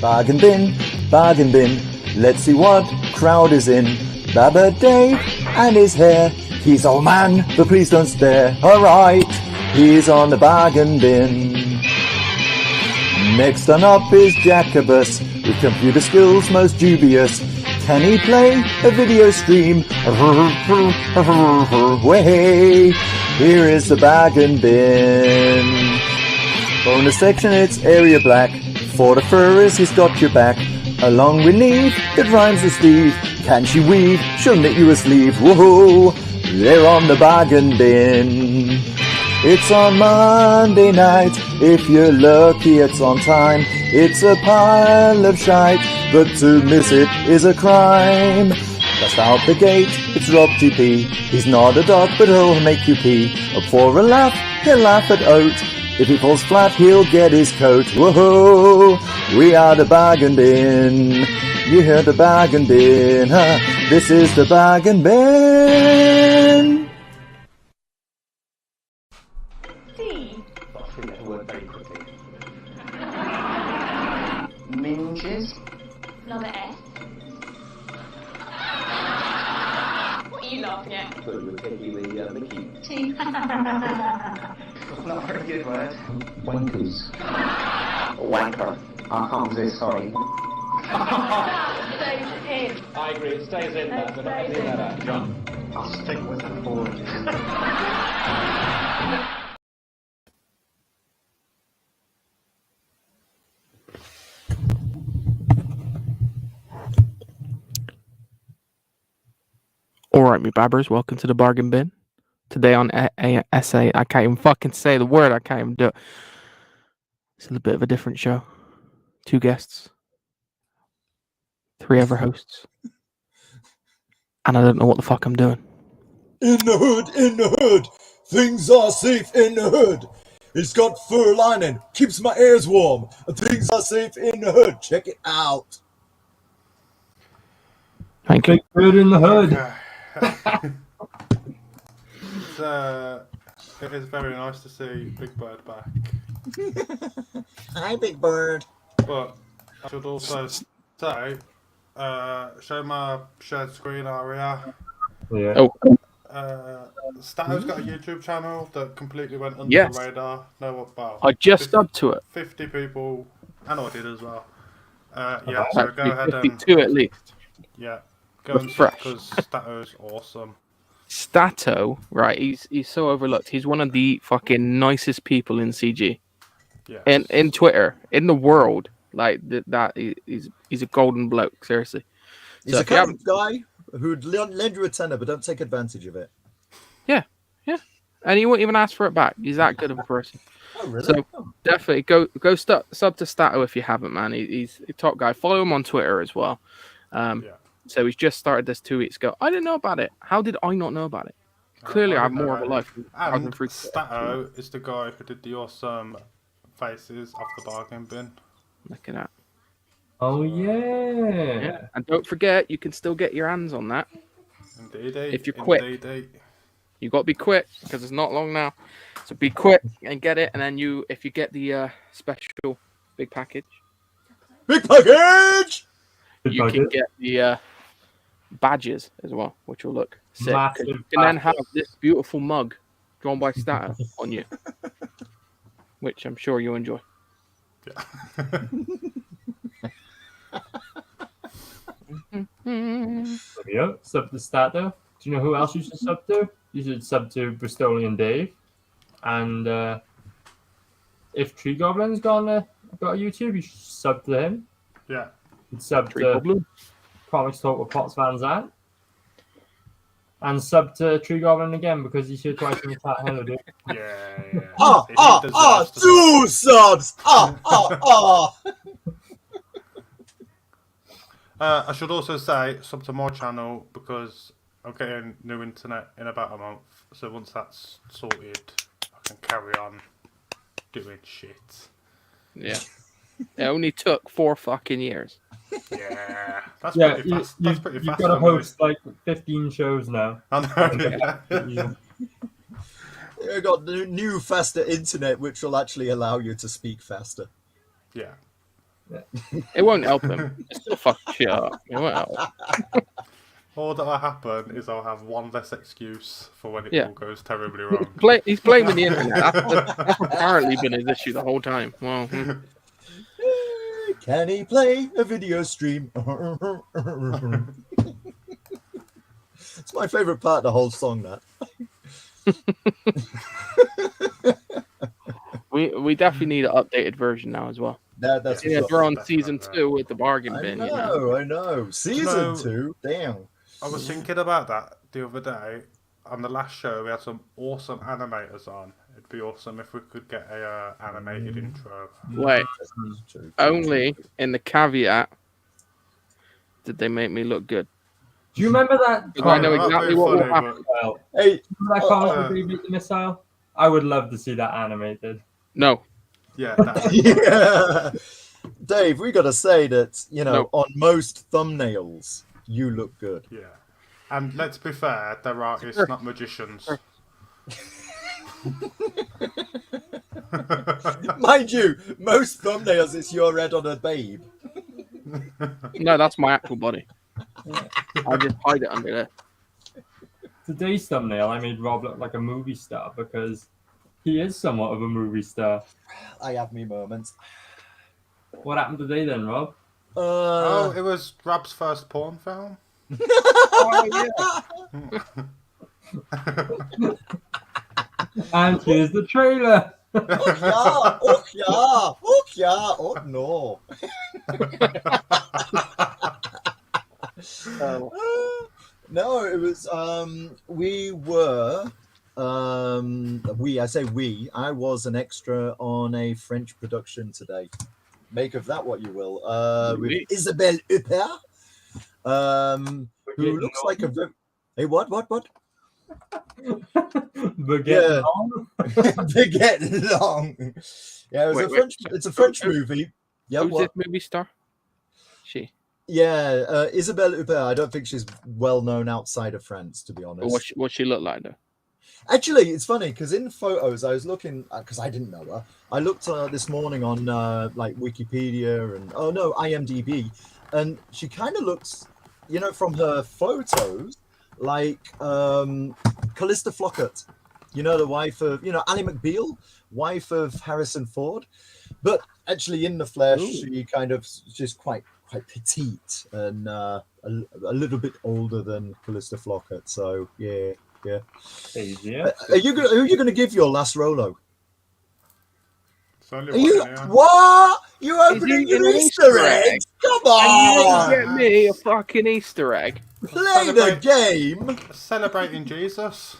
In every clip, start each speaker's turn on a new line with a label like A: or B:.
A: Bargain bin, let's see what crowd is in. Baba Dave and his hair, he's old man, but please don't stare. Alright, he's on the bargain bin. Next on up is Jacobus, with computer skills most dubious. Can he play a video stream? Way, here is the bargain bin. Bonus section, it's area black. For the furries, he's got your back. A long relief that rhymes with Steve. Can she weave? She'll knit you a sleeve. Whoa, they're on the bargain bin. It's on Monday night. If you're lucky, it's on time. It's a pile of shite, but to miss it is a crime. Just out the gate, it's Rob TP. He's not a dog, but he'll make you pee. Up for a laugh, he'll laugh at Oat. If he falls flat, he'll get his coat. Whoa, we are the bargain bin. You hear the bargain bin, huh? This is the bargain bin.
B: Minges.
C: Another S. What are you laughing at?
B: Thought you were taking the Mickey.
C: T.
B: Not a very good word. Wankers. Wanker. I can't resist, sorry.
C: That stays in.
D: I agree, it stays in that, but I think that John.
B: I'll stick with the forward.
E: Alright, me babbers, welcome to the bargain bin. Today on essay, I can't even fucking say the word, I can't even do it. It's a little bit of a different show. 2 guests. 3 other hosts. And I don't know what the fuck I'm doing.
A: In the hood, things are safe in the hood. It's got fur lining, keeps my ears warm. Things are safe in the hood, check it out.
E: Thank you.
F: Big bird in the hood.
G: It is very nice to see Big Bird back.
A: Hi, Big Bird.
G: But I should also say, show my shared screen area.
F: Yeah.
E: Oh,
G: Stato's got a YouTube channel that completely went under
E: Yes.
G: the radar. No, about
E: I just subbed to it.
G: 50 people, and I did as well. Yeah, so go ahead and
E: 52 at least.
G: yeah, go and sub because Stato's awesome.
E: Stato, right, he's so overlooked. He's one of the fucking nicest people in CG.
G: Yeah.
E: In Twitter, in the world. Like, he's a golden bloke, seriously.
A: He's
E: So
A: a
E: if you haven't-
A: kind of guy who'd lend you a tenner, but don't take advantage of it.
E: Yeah. And he won't even ask for it back. He's that good of a person.
A: Oh, really?
E: So definitely go sub to Stato if you haven't, man. He's a top guy. Follow him on Twitter as well.
G: Yeah.
E: So he's just started this 2 weeks ago. I didn't know about it. How did I not know about it? Clearly, I have more of a life.
G: And Stato is the guy who did the awesome faces off the bargain bin.
E: Look at that.
F: Oh yeah.
E: Yeah. And don't forget, you can still get your hands on that.
G: Indeed.
E: If you're quick.
G: Indeed.
E: You got to be quick because it's not long now. So be quick and get it. And then if you get the special big package,
A: Big package!
E: you can get the badges as well, which will look sick. 'Cause
F: Massive
E: you can then have
F: badges.
E: this beautiful mug drawn by Stato on you, which I'm sure you'll enjoy.
G: Yeah.
F: There we go. Sub to Stato. Do you know who else you should sub to? You should sub to Bristolian Dave. And if Tree Goblin's got a YouTube, you should sub to him.
G: Yeah.
F: You should sub
E: Tree
F: to
E: Goblin.
F: Comics Talk with Potts Van Zandt. And sub to Tree Goblin again because he's here twice in the chat. Hello, dude.
G: Yeah. He deserves to
A: 2 subs!
G: I should also say sub to my channel because I'm getting new internet in about a month. So once that's sorted, I can carry on doing shit.
E: Yeah. It only took 4 fucking years.
G: Yeah, that's
F: Yeah,
G: pretty fast. That's pretty
F: you've
G: fast.
F: got to
G: for me.
F: host like 15 shows now.
G: I know.
F: Yeah.
A: You've got new faster internet, which will actually allow you to speak faster.
G: Yeah.
E: It won't help him. It's still fucking shit up. It won't help.
G: All that'll happen is I'll have one less excuse for when it
E: Yeah.
G: all goes terribly wrong.
E: He's blaming the internet. That's apparently been his issue the whole time. Well,
A: Can he play a video stream? It's my favorite part of the whole song, that.
E: we definitely need an updated version now as well.
A: That's
E: Yeah,
A: what's
E: we're
A: up.
E: on season 2 with the bargain
A: I
E: bin.
A: know,
E: You know?
A: I know. Season
G: know-
A: 2? Damn.
G: I was thinking about that the other day. On the last show, we had some awesome animators on. It'd be awesome if we could get a animated intro.
E: Wait,
A: True.
E: only in the caveat did they make me look good.
F: Do you remember that?
E: Because I know
G: that'd be
E: exactly what will
G: funny,
E: happen.
F: Missile?
A: Hey,
F: Remember that comic where they beat the missile? I would love to see that animated.
E: No,
G: Yeah, that'd be funny.
A: yeah. Dave, we got to say that,
E: No.
A: on most thumbnails, you look good.
G: Yeah. And let's be fair, they're artists, not magicians.
A: Mind you, most thumbnails, it's your head on a babe.
E: no, that's my actual body. I just hide it under there.
F: Today's thumbnail, I made Rob look like a movie star because he is somewhat of a movie star.
A: I have me moments.
F: What happened today then, Rob?
G: Oh, it was Rob's first porn film?
F: And here's the trailer.
A: Oh yeah, oh no. No, it was I was an extra on a French production today. Make of that what you will. With Isabelle Huppert, who looks like a hey, what?
F: Baguette
A: Yeah.
F: on.
A: Baguette long. Yeah, it was
E: Wait,
A: it's a French movie. Yeah,
E: Who's
A: what?
E: this movie star? She.
A: Yeah, Isabelle Huppert. I don't think she's well known outside of France, to be honest.
E: What she look like though?
A: Actually, it's funny because in photos I was looking because I didn't know her. I looked this morning on like Wikipedia and IMDb, and she kind of looks, from her photos like Callista Flockhart, the wife of Ally McBeal, wife of Harrison Ford, but actually in the flesh she kind of just quite petite and a little bit older than Callista Flockhart. So yeah.
F: Easier.
A: Who are you going to give your last Rolo?
G: It's only
A: Are you
G: one, yeah.
A: what? You opening
E: eating
A: an
E: an
A: Easter
E: Easter
A: egg?
E: egg?
A: Come
E: And you
A: on!
E: didn't get me a fucking Easter egg.
A: Play the game.
G: Celebrating Jesus.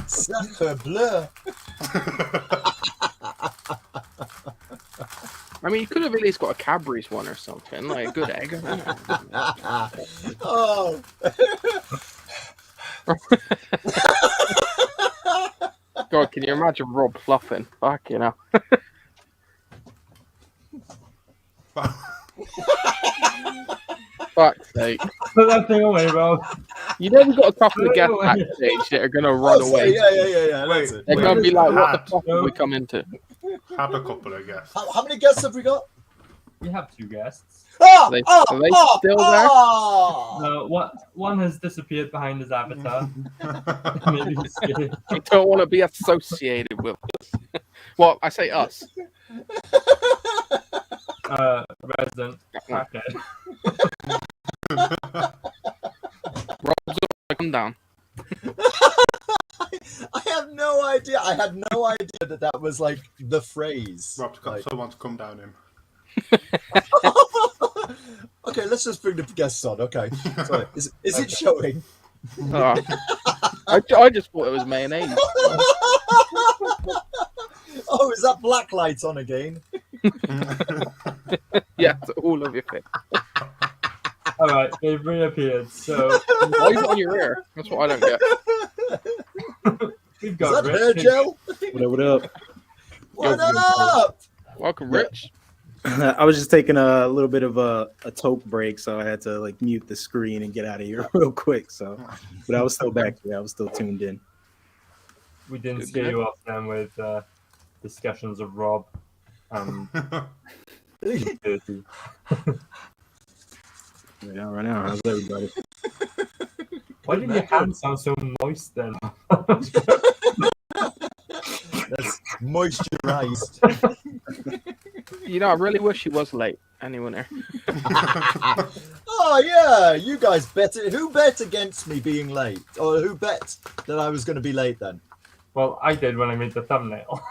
A: Sacre bleu.
E: I mean, you could have at least got a Cadbury's one or something, like a good egg.
A: Oh.
E: God, can you imagine Rob fluffing? Fuck, Fuck's sake.
F: Put that thing away, Rob.
E: You know we've got a couple of guests backstage that are going to run
A: Oh,
E: away.
A: Yeah.
G: Wait,
A: That's it.
E: They're going to be like, what the fuck
F: No.
E: have we come into?
G: Had a couple of guests.
A: How many guests have we got?
F: We have two guests.
A: Are
E: they still there?
F: No, one has disappeared behind his avatar. Maybe he's scared.
E: You don't want to be associated with us. Well, I say us.
F: Resident crackhead.
E: Rob's come down.
A: I have no idea. I had no idea that was like the phrase.
G: Rob's got
A: Like-
G: someone to come down him.
A: Okay, let's just bring the guests on. Okay, sorry. Is it showing?
E: Oh. I just thought it was mayonnaise.
A: Oh, is that black light on again?
E: Yeah, to all of your face.
F: All right, they've reappeared. So
E: Why is it on your ear? That's what I don't get.
F: we've
A: Is
F: got
A: that hair
F: Rich.
A: gel?
H: What up?
A: What up?
E: Welcome, Rich.
H: I was just taking a little bit of a toke break, so I had to like mute the screen and get out of here real quick. So, but I was still back here. I was still tuned in.
F: We didn't
E: Good,
F: scare
E: good.
F: you off then with discussions of Rob and Dirty.
H: Right now, how's everybody?
F: Why did your hand sound so moist then?
A: That's moisturized.
E: You know, I really wish he was late. Anyone there?
A: Oh yeah, you guys bet it. Who bet against me being late, or who bet that I was going to be late then?
F: Well, I did when I made the thumbnail.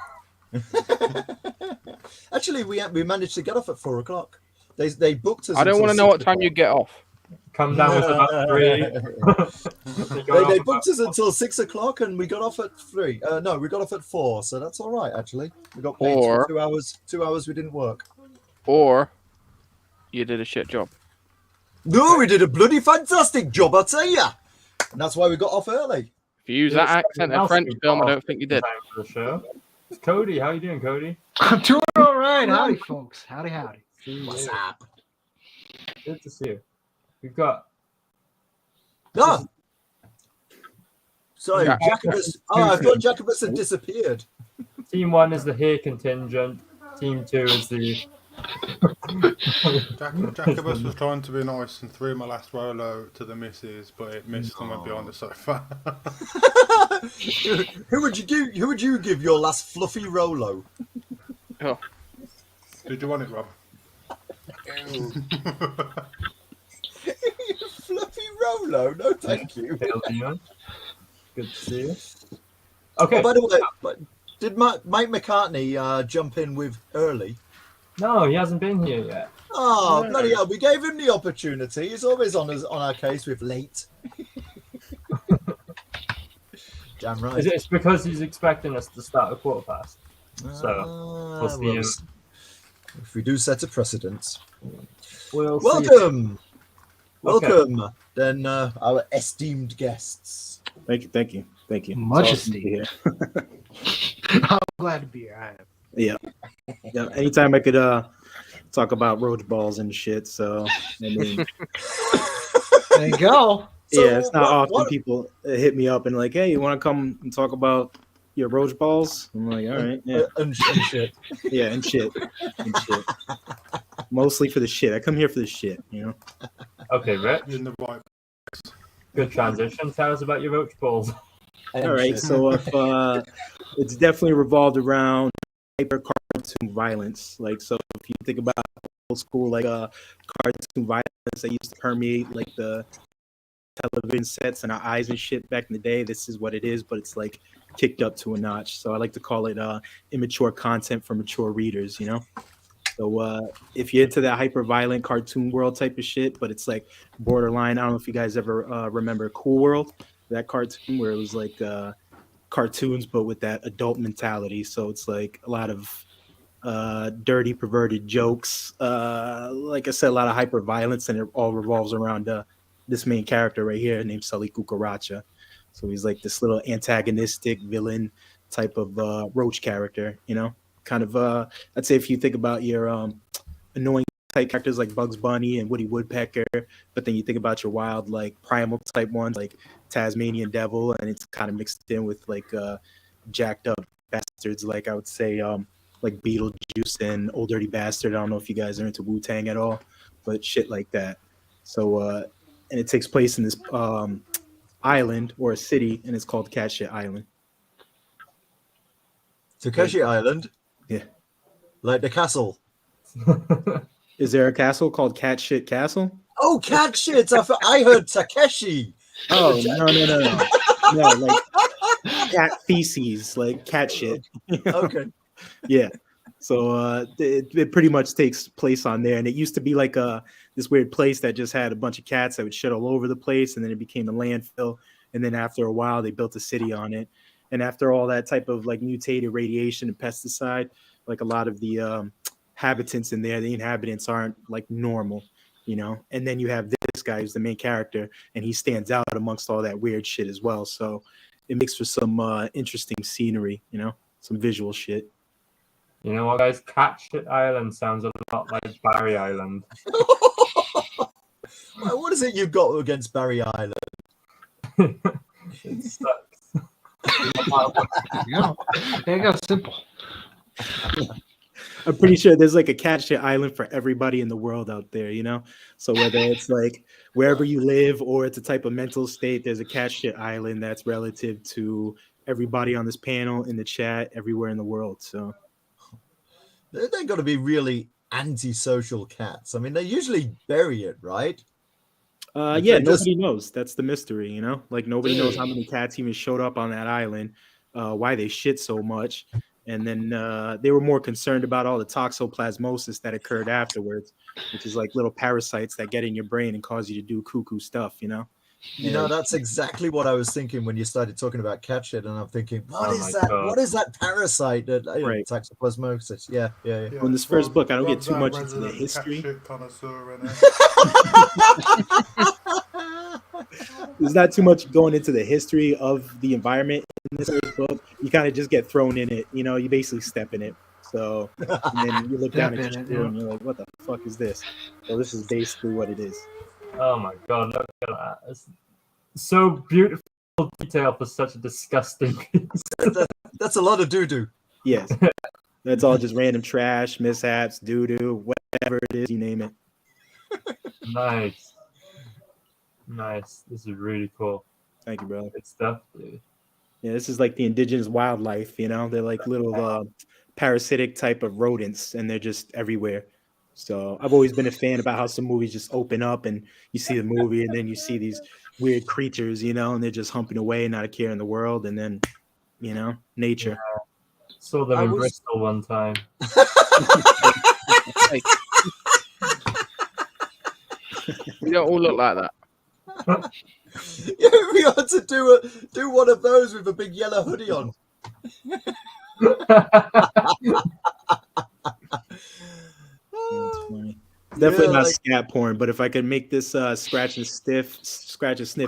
A: Actually, we managed to get off at 4 o'clock. They booked us.
E: I don't want to know what time you get off.
F: Come down with about 3.
A: They booked us until 6 o'clock, and we got off at 3. No, we got off at 4, so that's all right. Actually, we got paid for 2 hours. 2 hours we didn't work.
E: Or you did a shit job.
A: No, we did a bloody fantastic job, I tell ya. And that's why we got off early.
E: If you use that accent in a French film, I don't think you did.
F: Time for the show. Cody, how you doing, Cody?
I: I'm doing all right. Howdy, folks. Howdy, howdy.
A: What's up?
F: Good to see you. We've got.
A: No. Sorry,
E: Yeah.
A: Jacobus. Oh, I thought Jacobus had disappeared.
F: Team 1 is the hair contingent. Team 2 is the.
G: Jacobus was trying to be nice and threw my last Rolo to the missus, but it missed and went behind the sofa.
A: Who would you give your last fluffy Rolo?
E: Oh.
G: Did you want it, Rob?
A: Fluffy Rolo? No, thank you.
F: Good to see you. Okay.
A: Oh, by the way, did Mike McCartney jump in with early?
F: No, he hasn't been here yet.
A: Oh,
E: No.
A: bloody hell. We gave him the opportunity. He's always on our case with late. Damn right.
F: It's because he's expecting us to start a quarter past. So we'll see him.
A: If we do set a precedence.
F: We'll see
A: Welcome.
F: Okay.
A: Welcome. Then our esteemed guests.
H: Thank you.
I: Much
H: It's awesome to be
I: esteemed.
H: here.
I: I'm glad to be here. I am.
H: Yeah. Anytime I could talk about roach balls and shit. So I mean,
I: There you go.
A: So
H: yeah, it's not often
A: what-
H: people hit me up and like, hey, you want to come and talk about your roach balls? I'm like, all right, yeah,
A: And shit.
H: yeah, and shit. Mostly for the shit. I come here for the shit, you know.
F: Okay, Rich.
G: In the right.
F: Good transition. Tell us about your roach balls.
H: All right, so if it's definitely revolved around hyper cartoon violence. Like, so if you think about old school like cartoon violence that used to permeate like the television sets and our eyes and shit back in the day, this is what it is, but it's like kicked up to a notch. So I like to call it immature content for mature readers, you know. So if you're into that hyper violent cartoon world type of shit, but it's like borderline. I don't know if you guys ever remember Cool World, that cartoon where it was like cartoons but with that adult mentality. So it's like a lot of dirty, perverted jokes. Like I said, a lot of hyper violence, and it all revolves around this main character right here named Sully Cucaracha. So he's like this little antagonistic villain type of roach character, you know. Kind of I'd say if you think about your annoying type characters like Bugs Bunny and Woody Woodpecker, but then you think about your wild like primal type ones like Tasmanian Devil, and it's kind of mixed in with like jacked up bastards like I would say like Beetlejuice and Old Dirty Bastard. I don't know if you guys are into Wu-Tang at all, but shit like that. So and it takes place in this island or a city, and it's called Cat Shit Island.
A: Takeshi Island.
H: Yeah.
A: Like the castle.
H: Is there a castle called Cat Shit Castle?
A: Oh, cat shit! I heard Takeshi.
H: Oh no, like cat feces, like cat shit.
A: Okay.
H: Yeah. So it pretty much takes place on there, and it used to be like this weird place that just had a bunch of cats that would shit all over the place, and then it became a landfill, and then after a while they built a city on it, and after all that type of like mutated radiation and pesticide, like a lot of the habitants in there, the inhabitants aren't like normal, you know. And then you have this guy who's the main character, and he stands out amongst all that weird shit as well. So it makes for some interesting scenery, you know, some visual shit.
F: You know what, guys? Cat Shit Island sounds a lot like Barry Island.
A: What is it you've got against Barry Island?
F: It sucks.
I: There you go. Simple.
H: I'm pretty sure there's like a cat shit island for everybody in the world out there, you know? So whether it's like wherever you live or it's a type of mental state, there's a cat shit island that's relative to everybody on this panel, in the chat, everywhere in the world. So
A: They're got to be really antisocial cats. I mean, they usually bury it, right?
H: yeah, nobody knows. That's the mystery, you know? Like nobody knows how many cats even showed up on that island, why they shit so much. And then they were more concerned about all the toxoplasmosis that occurred afterwards, which is like little parasites that get in your brain and cause you to do cuckoo stuff, you know?
A: You know, that's exactly what I was thinking when you started talking about cat shit, and I'm thinking, what is that?
F: God.
A: What is that parasite? That
H: Right.
A: toxoplasmosis. Yeah.
H: On this first book, I don't get too much into the history. There's not too much going into the history of the environment in this first book. You kind of just get thrown in it. You know, you basically step in it. So and then you look down at your shoe and you're like, what the fuck is this? So this is basically what it is.
F: Oh my god, look at that. It's so beautiful detail for such a disgusting piece.
A: That's a lot of doo-doo.
H: Yes. That's all just random trash, mishaps, doo-doo, whatever it is, you name it.
F: Nice. This is really cool.
H: Thank you, bro.
F: Good stuff, dude.
H: Yeah, this is like the indigenous wildlife, you know? They're like little parasitic type of rodents, and they're just everywhere. So I've always been a fan about how some movies just open up and you see the movie and then you see these weird creatures, you know, and they're just humping away, not a care in the world. And then, you know, nature.
F: Yeah. Saw them in Bristol one time.
E: We don't all look like that.
A: Yeah, we ought to do one of those with a big yellow hoodie on.
H: Definitely not scat porn, but if I could make this scratch and sniff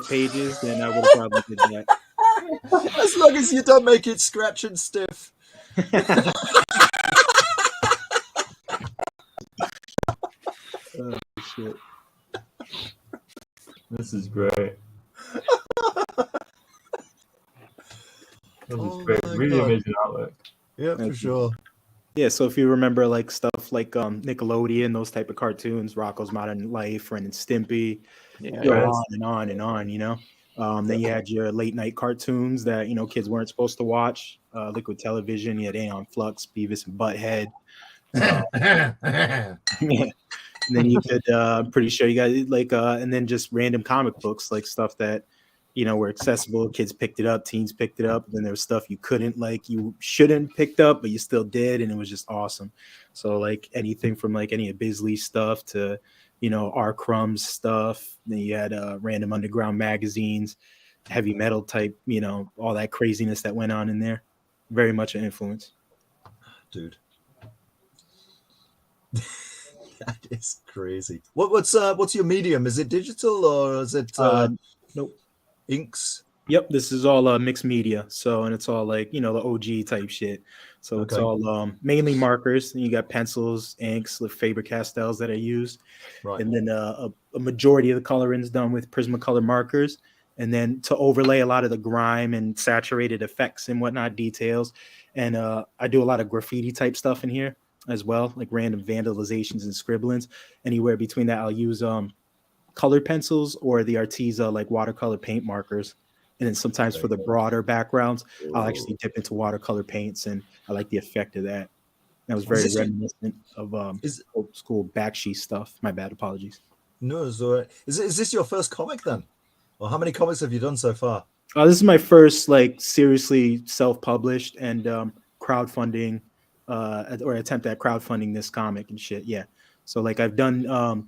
H: pages, then I would have probably did that.
A: As long as you don't make it scratch and stiff.
H: Oh shit.
F: This is great. This is great. Really amazing artwork.
A: Yeah, for sure.
H: Yeah, so if you remember like stuff like Nickelodeon, those type of cartoons, Rocko's Modern Life, Ren and Stimpy, go on and on and on, you know. Then you had your late night cartoons that, you know, kids weren't supposed to watch. Liquid Television, you had Aeon Flux, Beavis and Butthead. And then you could, I'm pretty sure you got like, and then just random comic books, like stuff that, you know, were accessible. Kids picked it up, teens picked it up. Then there was stuff you couldn't, like, you shouldn't picked up, but you still did, and it was just awesome. So like anything from like any of Bisley's stuff to, you know, R. Crumb's stuff. Then you had random underground magazines, heavy metal type, you know, all that craziness that went on in there. Very much an influence,
A: dude. That is crazy. What's your medium? Is it digital or is it
H: nope,
A: inks?
H: Yep, this is all mixed media. So, and it's all like, you know, the OG type shit. So it's all mainly markers. And you got pencils, inks, the Faber-Castells that I use. Right. And then a majority of the coloring is done with Prismacolor markers. And then to overlay a lot of the grime and saturated effects and whatnot, details. And I do a lot of graffiti type stuff in here as well, like random vandalizations and scribblings. Anywhere between that, I'll use colored pencils or the Arteza like watercolor paint markers. And then sometimes for the broader backgrounds, I'll actually dip into watercolor paints, and I like the effect of that. That was very reminiscent of old school Bakshi stuff. My bad, apologies.
A: No, so is this your first comic then? Or how many comics have you done so far?
H: This is my first like seriously self-published and crowdfunding or attempt at crowdfunding this comic and shit. Yeah. So like I've done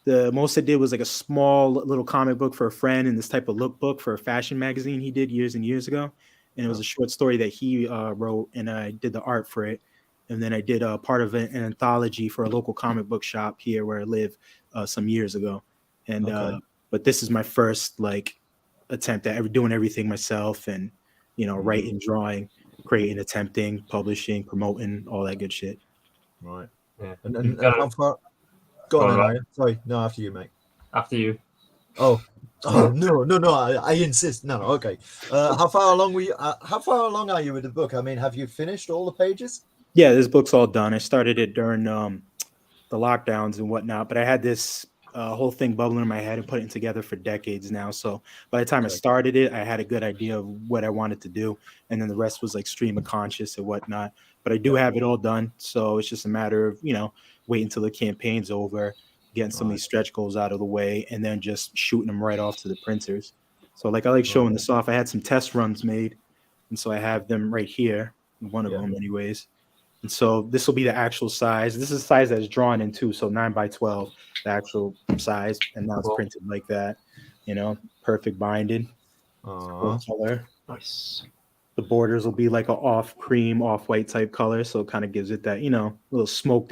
H: the most I did was like a small little comic book for a friend and this type of lookbook for a fashion magazine he did years and years ago. And it was a short story that he wrote, and I did the art for it. And then I did part of an anthology for a local comic book shop here where I live some years ago. And but this is my first like attempt at doing everything myself, and you know, writing, drawing, creating, attempting, publishing, promoting, all that good shit.
A: Right. Yeah. And how far? Go on, Ryan. Sorry, no, after you, mate.
F: After you.
A: Oh no! I insist. No, okay. How far along were you? How far along are you with the book? I mean, have you finished all the pages?
H: Yeah, this book's all done. I started it during the lockdowns and whatnot, but I had this whole thing bubbling in my head and putting it together for decades now. So by the time I
A: Okay.
H: started it, I had a good idea of what I wanted to do, and then the rest was like stream of conscious and whatnot. But I do
A: Yeah.
H: have it all done, so it's just a matter of waiting until the campaign's over, getting some of
A: Right.
H: these stretch goals out of the way, and then just shooting them right off to the printers. So like I like showing
A: Right.
H: this off. I had some test runs made, and so I have them right here. One of
A: Yeah.
H: them, anyways. And so this will be the actual size. This is the size that's drawn in too. So 9 by 12, the actual size. And now it's
F: Cool.
H: printed like that, perfect binding, full
A: Aw.
H: color.
I: Nice.
H: The borders will be like a off cream, off white type color. So it kind of gives it that, little smoke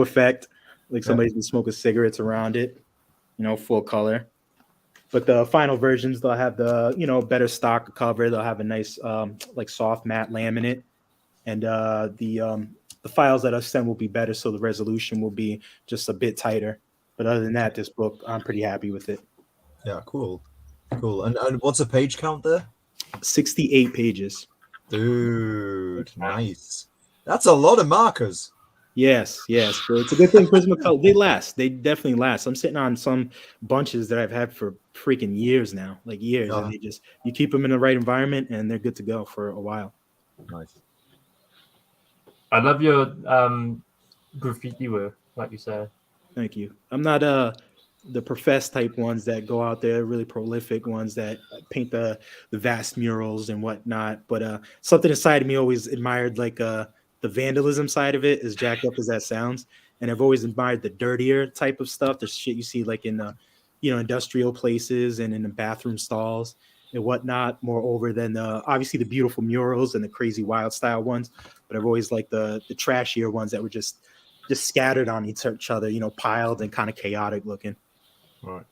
H: effect. Like somebody's been smoking cigarettes around it, full color. But the final versions, they'll have the, better stock cover. They'll have a nice, like soft matte laminate. And the files that I send will be better, so the resolution will be just a bit tighter. But other than that, this book, I'm pretty happy with it.
A: Yeah, cool. And what's the page count there?
H: 68 pages.
A: Dude, nice. That's a lot of markers.
H: Yes. But it's a good thing Prismacolor, they last. They definitely last. I'm sitting on some bunches that I've had for freaking years now, like years. And you keep them in the right environment and they're good to go for a while.
A: Nice.
F: I love your graffiti work, like you said.
H: Thank you. I'm not the professed type ones that go out there, really prolific ones that paint the vast murals and whatnot. But something inside of me always admired like the vandalism side of it, as jacked up as that sounds. And I've always admired the dirtier type of stuff, the shit you see like in industrial places and in the bathroom stalls and whatnot, moreover than obviously the beautiful murals and the crazy wild style ones. But I've always liked the trashier ones that were just scattered on each other, piled and kind of chaotic looking.
F: Right.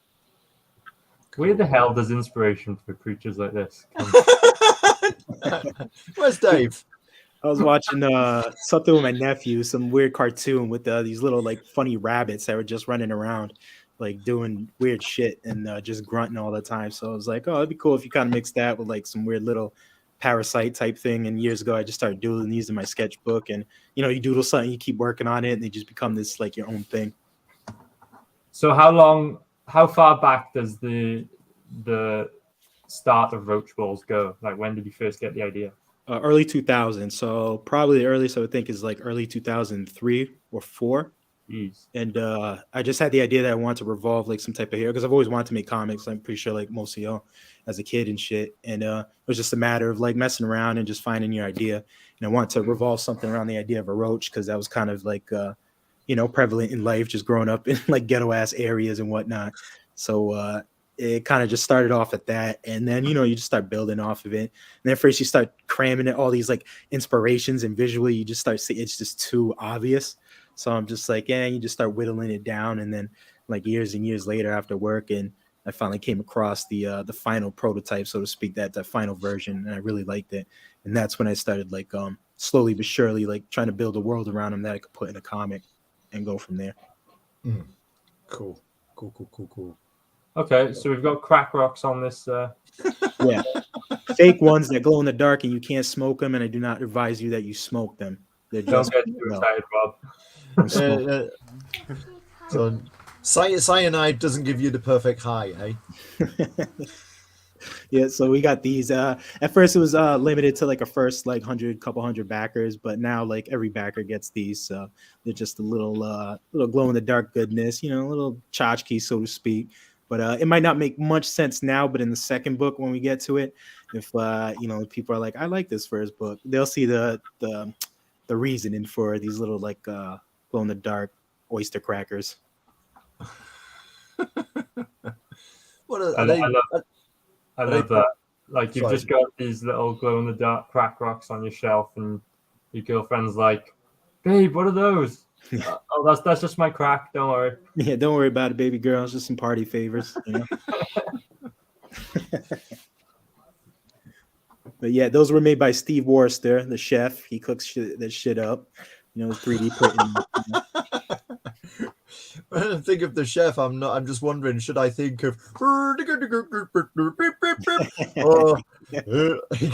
F: Where the hell does inspiration for creatures like this come from?
A: Where's Dave?
H: I was watching something with my nephew, some weird cartoon with these little like funny rabbits that were just running around, like doing weird shit and just grunting all the time. So I was like, oh, it'd be cool if you kind of mix that with like some weird little parasite type thing. And years ago, I just started doodling these in my sketchbook, and you doodle something, you keep working on it, and they just become this like your own thing.
F: So how far back does the start of Roach Balls go? Like, when did you first get the idea?
H: Early 2000. So probably the earliest I would think is like early 2003 or 4.
F: Jeez.
H: And I just had the idea that I wanted to revolve like some type of hero, because I've always wanted to make comics. I'm pretty sure like most of y'all as a kid and shit. And it was just a matter of like messing around and just finding your idea. And I wanted to revolve something around the idea of a roach, because that was kind of like prevalent in life, just growing up in like ghetto ass areas and whatnot. So it kind of just started off at that, and then you just start building off of it. And then first you start cramming it all these like inspirations, and visually you just start seeing it's just too obvious. So I'm just like, you just start whittling it down, and then like years and years later after work, and I finally came across the final prototype, so to speak, that final version, and I really liked it. And that's when I started like slowly but surely like trying to build a world around them that I could put in a comic and go from there.
A: Cool.
F: Okay, so we've got crack rocks on this.
H: Yeah, fake ones that glow in the dark and you can't smoke them, and I do not advise you that you smoke them. They're
F: Don't
H: just
F: get too excited, Rob.
A: So cyanide doesn't give you the perfect high, eh?
H: Yeah, so we got these. At first, it was limited to like a first like couple hundred backers, but now like every backer gets these. So they're just a little glow in the dark goodness, a little tchotchke, so to speak. But it might not make much sense now, but in the second book, when we get to it, if people are like, I like this first book, they'll see the reasoning for these little like glow in the dark oyster crackers.
A: What are
F: I
A: they?
F: love that. Like, you've just got these little glow in the dark crack rocks on your shelf, and your girlfriend's like, "Babe, what are those?" Oh, that's just my crack. Don't worry.
H: Yeah, don't worry about it, baby girl. It's just some party favors, But yeah, those were made by Steve Worcester, the chef. He cooks that shit up, 3D printing.
A: When I think of the chef, I'm just wondering, should I think of oh,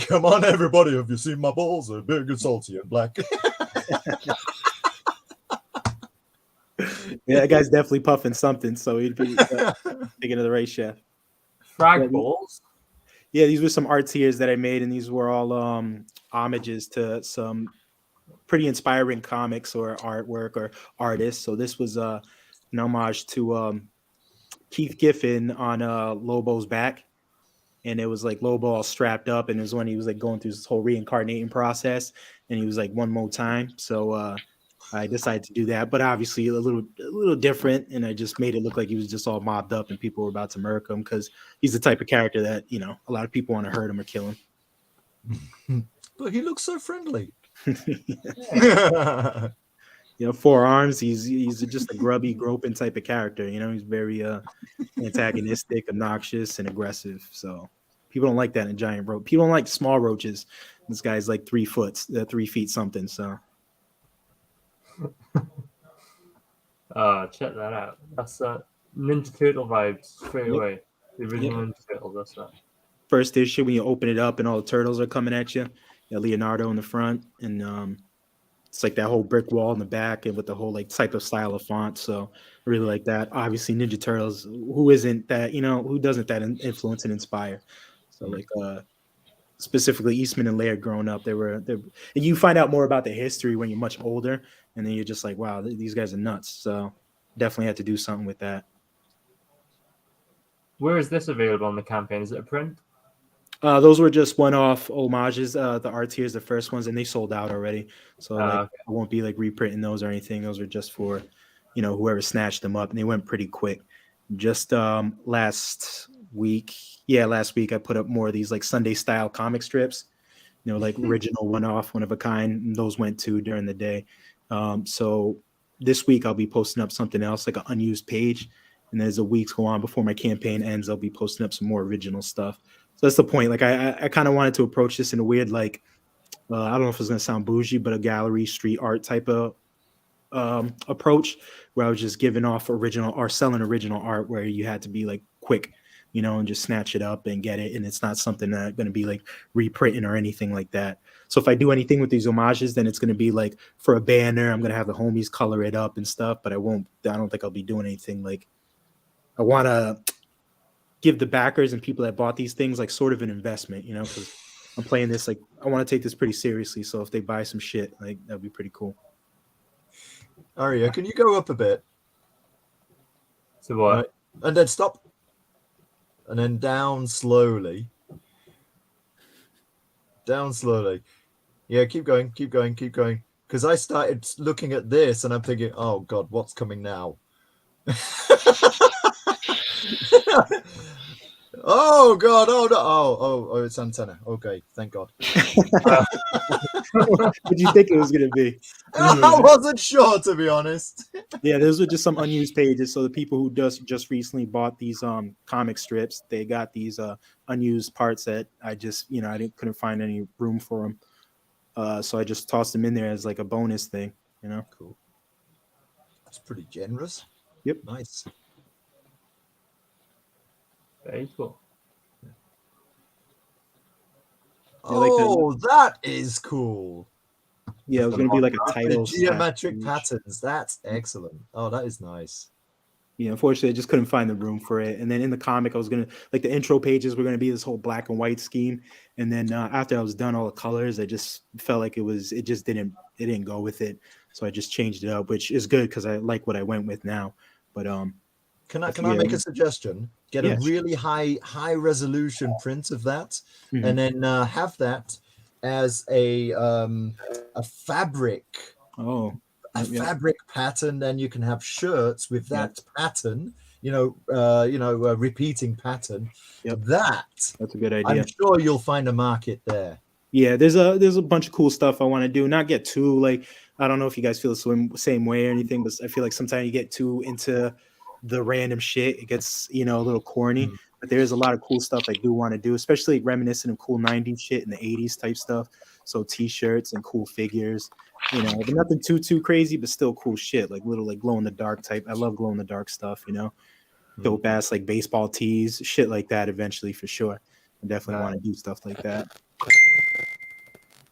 A: come on everybody, have you seen my balls? They're big and salty and black.
H: Yeah, that guy's definitely puffing something, so he'd be thinking of the right chef.
F: Frag balls.
H: Yeah, these were some art tiers that I made, and these were all homages to some pretty inspiring comics or artwork or artists. So this was an homage to Keith Giffen on Lobo's back, and it was like Lobo all strapped up, and it was when he was like going through this whole reincarnating process, and he was like one more time. So I decided to do that, but obviously a little different, and I just made it look like he was just all mobbed up and people were about to murk him because he's the type of character that a lot of people want to hurt him or kill him.
A: But he looks so friendly.
H: Four arms. He's just a grubby, groping type of character. He's very antagonistic, obnoxious, and aggressive. So people don't like that in giant roach. People don't like small roaches. This guy's like 3 feet something. So.
F: Check that out. That's Ninja Turtle vibes straight away. The original Ninja Turtles, that's that.
H: First issue, when you open it up and all the turtles are coming at you. Leonardo in the front, and it's like that whole brick wall in the back, and with the whole like type of style of font. So I really like that. Obviously, Ninja Turtles. Who isn't that? Who doesn't that influence and inspire? So like specifically Eastman and Laird growing up, and you find out more about the history when you're much older, and then you're just like, wow, these guys are nuts. So definitely had to do something with that.
F: Where is this available on the campaign? Is it a print?
H: Those were just one-off homages. The art tiers, the first ones, and they sold out already. So I won't be like reprinting those or anything. Those are just for, whoever snatched them up, and they went pretty quick. Just last week I put up more of these like Sunday style comic strips, like original one-off, one of a kind. And those went too during the day. So this week I'll be posting up something else, like an unused page. And as the weeks go on before my campaign ends, I'll be posting up some more original stuff. So that's the point. Like I kind of wanted to approach this in a weird, like, I don't know if it's going to sound bougie, but a gallery street art type of approach, where I was just giving off original or selling original art, where you had to be like quick, and just snatch it up and get it. And it's not something that's going to be like reprinting or anything like that. So if I do anything with these homages, then it's going to be like for a banner, I'm going to have the homies color it up and stuff, but I don't think I'll be doing anything like, I want to give the backers and people that bought these things like sort of an investment, because I'm playing this, like, I want to take this pretty seriously. So if they buy some shit, like, that'd be pretty cool.
A: Aria, can you go up a bit?
F: So what?
A: Right. And then stop. And then down slowly. Down slowly. Yeah, keep going. Because I started looking at this and I'm thinking, oh God, what's coming now? Oh God! Oh no! Oh! It's antenna. Okay, thank God.
H: What did you think it was gonna be?
A: I wasn't sure, to be honest.
H: Yeah, those were just some unused pages. So the people who just recently bought these comic strips, they got these unused parts that I just couldn't find any room for them. So I just tossed them in there as like a bonus thing.
A: Cool. That's pretty generous.
H: Yep.
A: Nice.
F: Very cool.
A: Oh, that is cool.
H: Yeah, it was going to be like a title.
A: The geometric patterns. That's excellent. Oh, that is nice.
H: Yeah, unfortunately, I just couldn't find the room for it. And then in the comic, I was going to, like, the intro pages were going to be this whole black and white scheme. And then after I was done all the colors, I just felt like it didn't go with it. So I just changed it up, which is good because I like what I went with now. But
A: Can I make a suggestion? Get a really high resolution print of that, and then have that as a fabric. Fabric pattern. Then you can have shirts with that pattern. A repeating pattern.
H: Yep.
A: That's
H: a good idea.
A: I'm sure you'll find a market there.
H: Yeah, there's a bunch of cool stuff I want to do. Not get too like, I don't know if you guys feel the same way or anything, but I feel like sometimes you get too into the random shit. It gets a little corny. But there's a lot of cool stuff I do want to do, especially reminiscent of cool 90s shit and the 80s type stuff. So t-shirts and cool figures, you know, but nothing too crazy, but still cool shit, like little like glow in the dark type. I love glow in the dark stuff, you know, dope ass like baseball tees, shit like that eventually for sure. I definitely want to do stuff like that.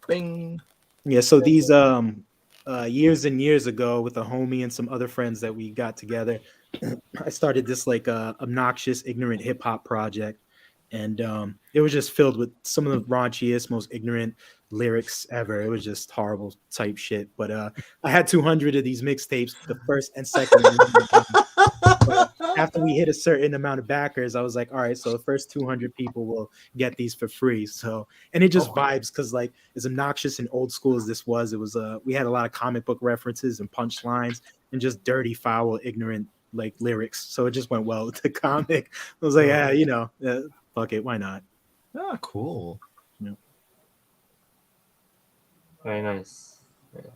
A: Bing.
H: Yeah, so these years and years ago with a homie and some other friends that we got together, I started this like obnoxious, ignorant hip hop project. And it was just filled with some of the raunchiest, most ignorant lyrics ever. It was just horrible type shit. But I had 200 of these mixtapes, the first and second. But after we hit a certain amount of backers, I was like, all right, so the first 200 people will get these for free. So, and it just vibes because like as obnoxious and old school as this was, it was we had a lot of comic book references and punchlines and just dirty, foul, ignorant like lyrics. So it just went well with the comic. I was like, yeah, you know, fuck it, why not?
A: Ah, cool.
H: Yeah.
F: Very nice. Yeah.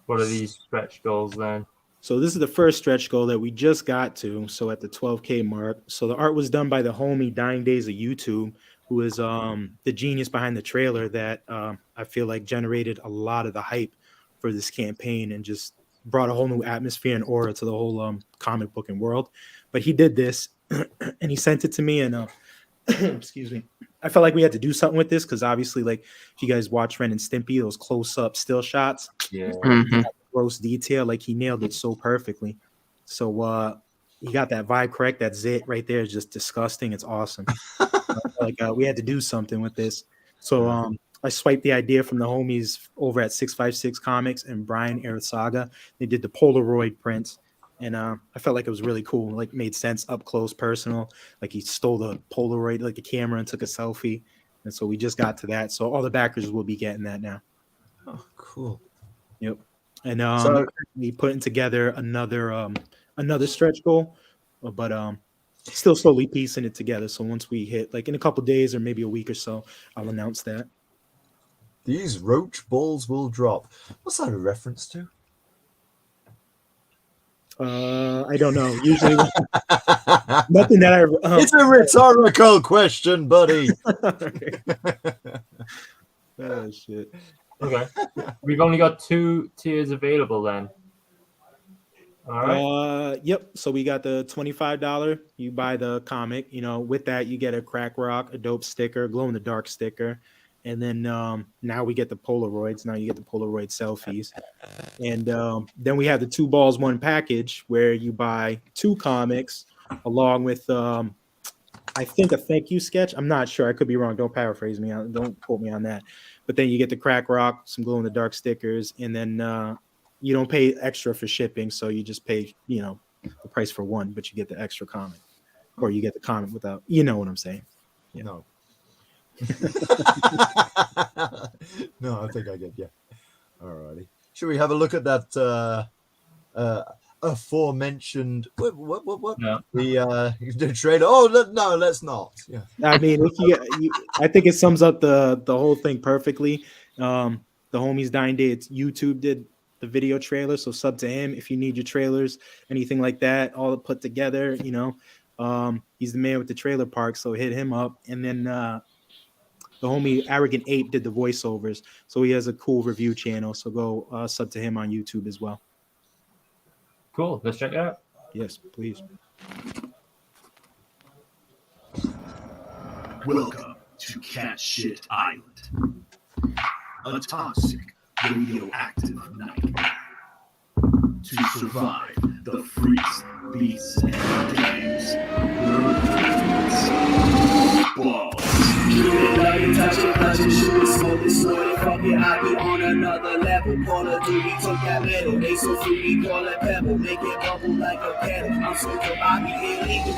F: What are these stretch goals then?
H: So this is the first stretch goal that we just got to. So at the 12K mark. So the art was done by the homie Dying Days of YouTube, who is the genius behind the trailer that I feel like generated a lot of the hype for this campaign and just brought a whole new atmosphere and aura to the whole comic booking world. But he did this and he sent it to me and excuse me. I felt like we had to do something with this because obviously, like if you guys watch Ren and Stimpy, those close-up still shots,
F: Yeah.
H: gross detail, like he nailed it so perfectly. So he got that vibe correct. That zit right there is just disgusting. It's awesome. We had to do something with this. So I swiped the idea from the homies over at 656 Comics and Brian Arizaga. They did the Polaroid prints. And I felt like it was really cool. Like made sense, up close, personal. Like he stole the Polaroid, like the camera, and took a selfie. And so we just got to that. So all the backers will be getting that now.
A: Oh, cool.
H: Yep. And we putting together another stretch goal, but still slowly piecing it together. So once we hit like in a couple days or maybe a week or so, I'll announce that.
A: These roach balls will drop. What's that a reference to?
H: I don't know. Usually, nothing that I.
A: It's a rhetorical question, buddy.
H: Oh shit.
F: Okay. We've only got 2 tiers available then. All right.
H: Yep. So we got the $25. You buy the comic. You know, with that you get a crack rock, a dope sticker, glow in the dark sticker, and then now we get the Polaroids. Now you get the Polaroid selfies, and then we have the 2 balls 1 package where you buy 2 comics along with I think a thank you sketch. I'm not sure. I could be wrong. Don't paraphrase me. Don't quote me on that. But then you get the crack rock, some glow in the dark stickers, and then you don't pay extra for shipping, so you just pay, you know, the price for 1, but you get the extra comic, or you get the comic without. You know what I'm saying?
A: You know. No, I think I get you. Alrighty. Should we have a look at that aforementioned what
F: No.
A: the trailer? Oh no, let's not. Yeah.
H: I mean, if you I think it sums up the whole thing perfectly. The homies Dying Day, it's YouTube did the video trailer, so sub to him if you need your trailers, anything like that, all put together. You know, he's the man with the trailer park, so hit him up. And then the homie Arrogant Ape did the voiceovers, so he has a cool review channel. So go sub to him on YouTube as well.
F: Cool. Let's check it out.
H: Yes, please.
J: Welcome to Cat Shit Island, a toxic, radioactive nightmare. To survive the freaks, beasts, and gangs, balls. Touch it, shoot it, smoke it, snort it, fuck it, I be on another level. Call of Duty, took that metal, they so fruity, call it pebble, make it bubble like a kettle. I'm so good, I be illegal,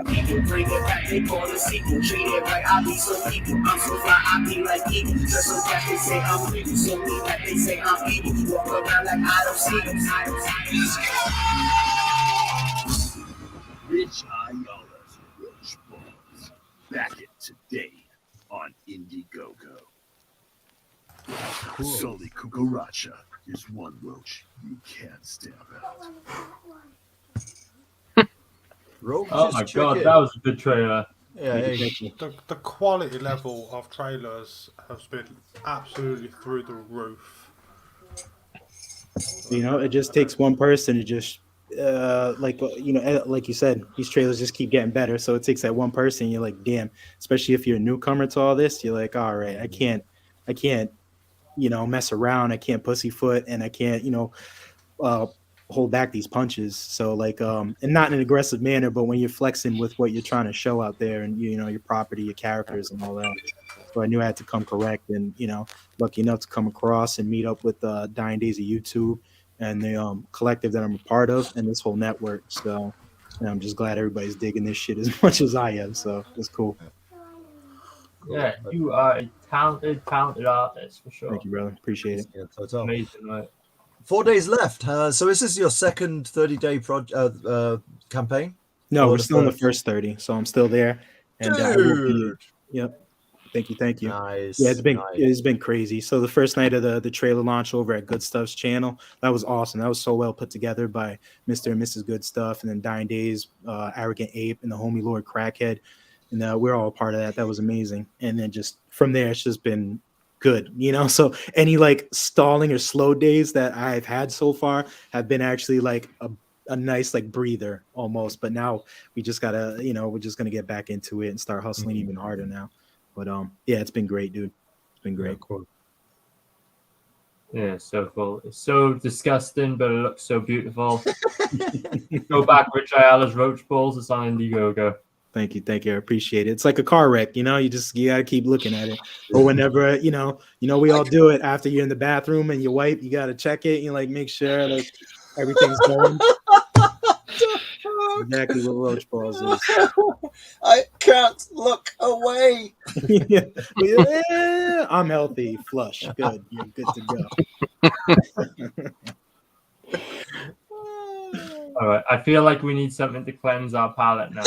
J: people bring it back, they call it sequel, treat it right, I be so equal, I'm so fly, I be like eagle. Just so that they say I'm legal, so me that they say I'm evil. Walk around like I don't see them. Rich Ayala's Roach Balls. Back it today on Indiegogo. Cool. Sully Cucaracha is one roach you can't stamp out.
A: Rogue
F: Oh
A: just
F: my
A: check
F: god,
A: in.
F: that was a good trailer.
A: Yeah,
H: Thank you,
A: hey,
H: thank you.
G: The quality level of trailers has been absolutely through the roof.
H: You know, it just takes one person to just like you said, these trailers just keep getting better. So it takes that one person. You're like, damn. Especially if you're a newcomer to all this, you're like, all right, I can't, mess around. I can't pussyfoot, and I can't, uh, hold back these punches. So like, and not in an aggressive manner, but when you're flexing with what you're trying to show out there, and your property, your characters, and all that. So I knew I had to come correct, and lucky enough to come across and meet up with Dying Days of YouTube and the collective that I'm a part of, and this whole network. So I'm just glad everybody's digging this shit as much as I am. So it's cool.
F: Yeah, you are a talented artist for sure.
H: Thank you, brother. Appreciate it.
A: yeah, total.
F: Amazing, right?
A: 4 days left. So is this your second 30-day campaign?
H: No,
A: Or
H: we're
A: the
H: still in the
A: first?
H: first 30, so I'm still there, and I will be.
A: Dude!
H: Yep. Thank you.
A: Nice.
H: Yeah,
A: nice.
H: it's been crazy. So the first night of the trailer launch over at Good Stuff's channel, that was awesome. That was so well put together by Mr. and Mrs. Good Stuff, and then Dying Days, Arrogant Ape, and the Homie Lord Crackhead, and we're all a part of that. That was amazing. And then just from there, it's just been good. So any like stalling or slow days that I've had so far have been actually like a nice like breather almost. But now we just gotta, we're just gonna get back into it and start hustling even harder now. But yeah, it's been great, dude. It's been great.
A: Yeah, cool.
F: Yeah, so cool. It's so disgusting, but it looks so beautiful. Go back with Ayala's roach balls. It's on Indiegogo.
H: Thank you. I appreciate it. It's like a car wreck, you gotta keep looking at it. Or whenever, we all do it after you're in the bathroom and you wipe, you gotta check it, you like make sure like everything's going. Exactly what roach balls is.
A: I can't look away.
H: Yeah, I'm healthy, flush, good. You're good to go.
F: All right, I feel like we need something to cleanse our palate now.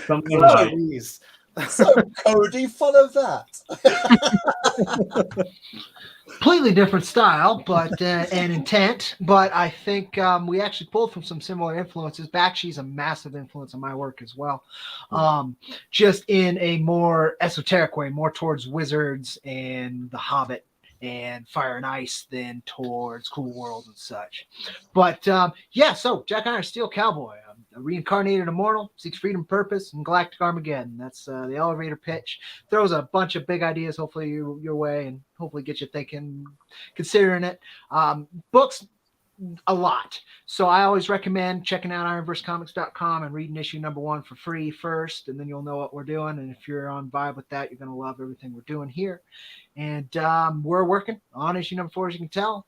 F: Something like
A: So Cody, follow that.
I: Completely different style, but and intent. But I think we actually pulled from some similar influences. Bakshi's a massive influence on my work as well. Just in a more esoteric way, more towards wizards and The Hobbit and Fire and Ice than towards Cool World and such. But yeah, so Jack Iron Steel Cowboy, a reincarnated immortal, seeks freedom, purpose, and galactic Armageddon. That's the elevator pitch. Throws a bunch of big ideas, hopefully your way, and hopefully get you thinking, considering it. Books, a lot. So I always recommend checking out ironversecomics.com and reading issue number 1 for free first, and then you'll know what we're doing. And if you're on vibe with that, you're going to love everything we're doing here. And we're working on issue number 4, as you can tell.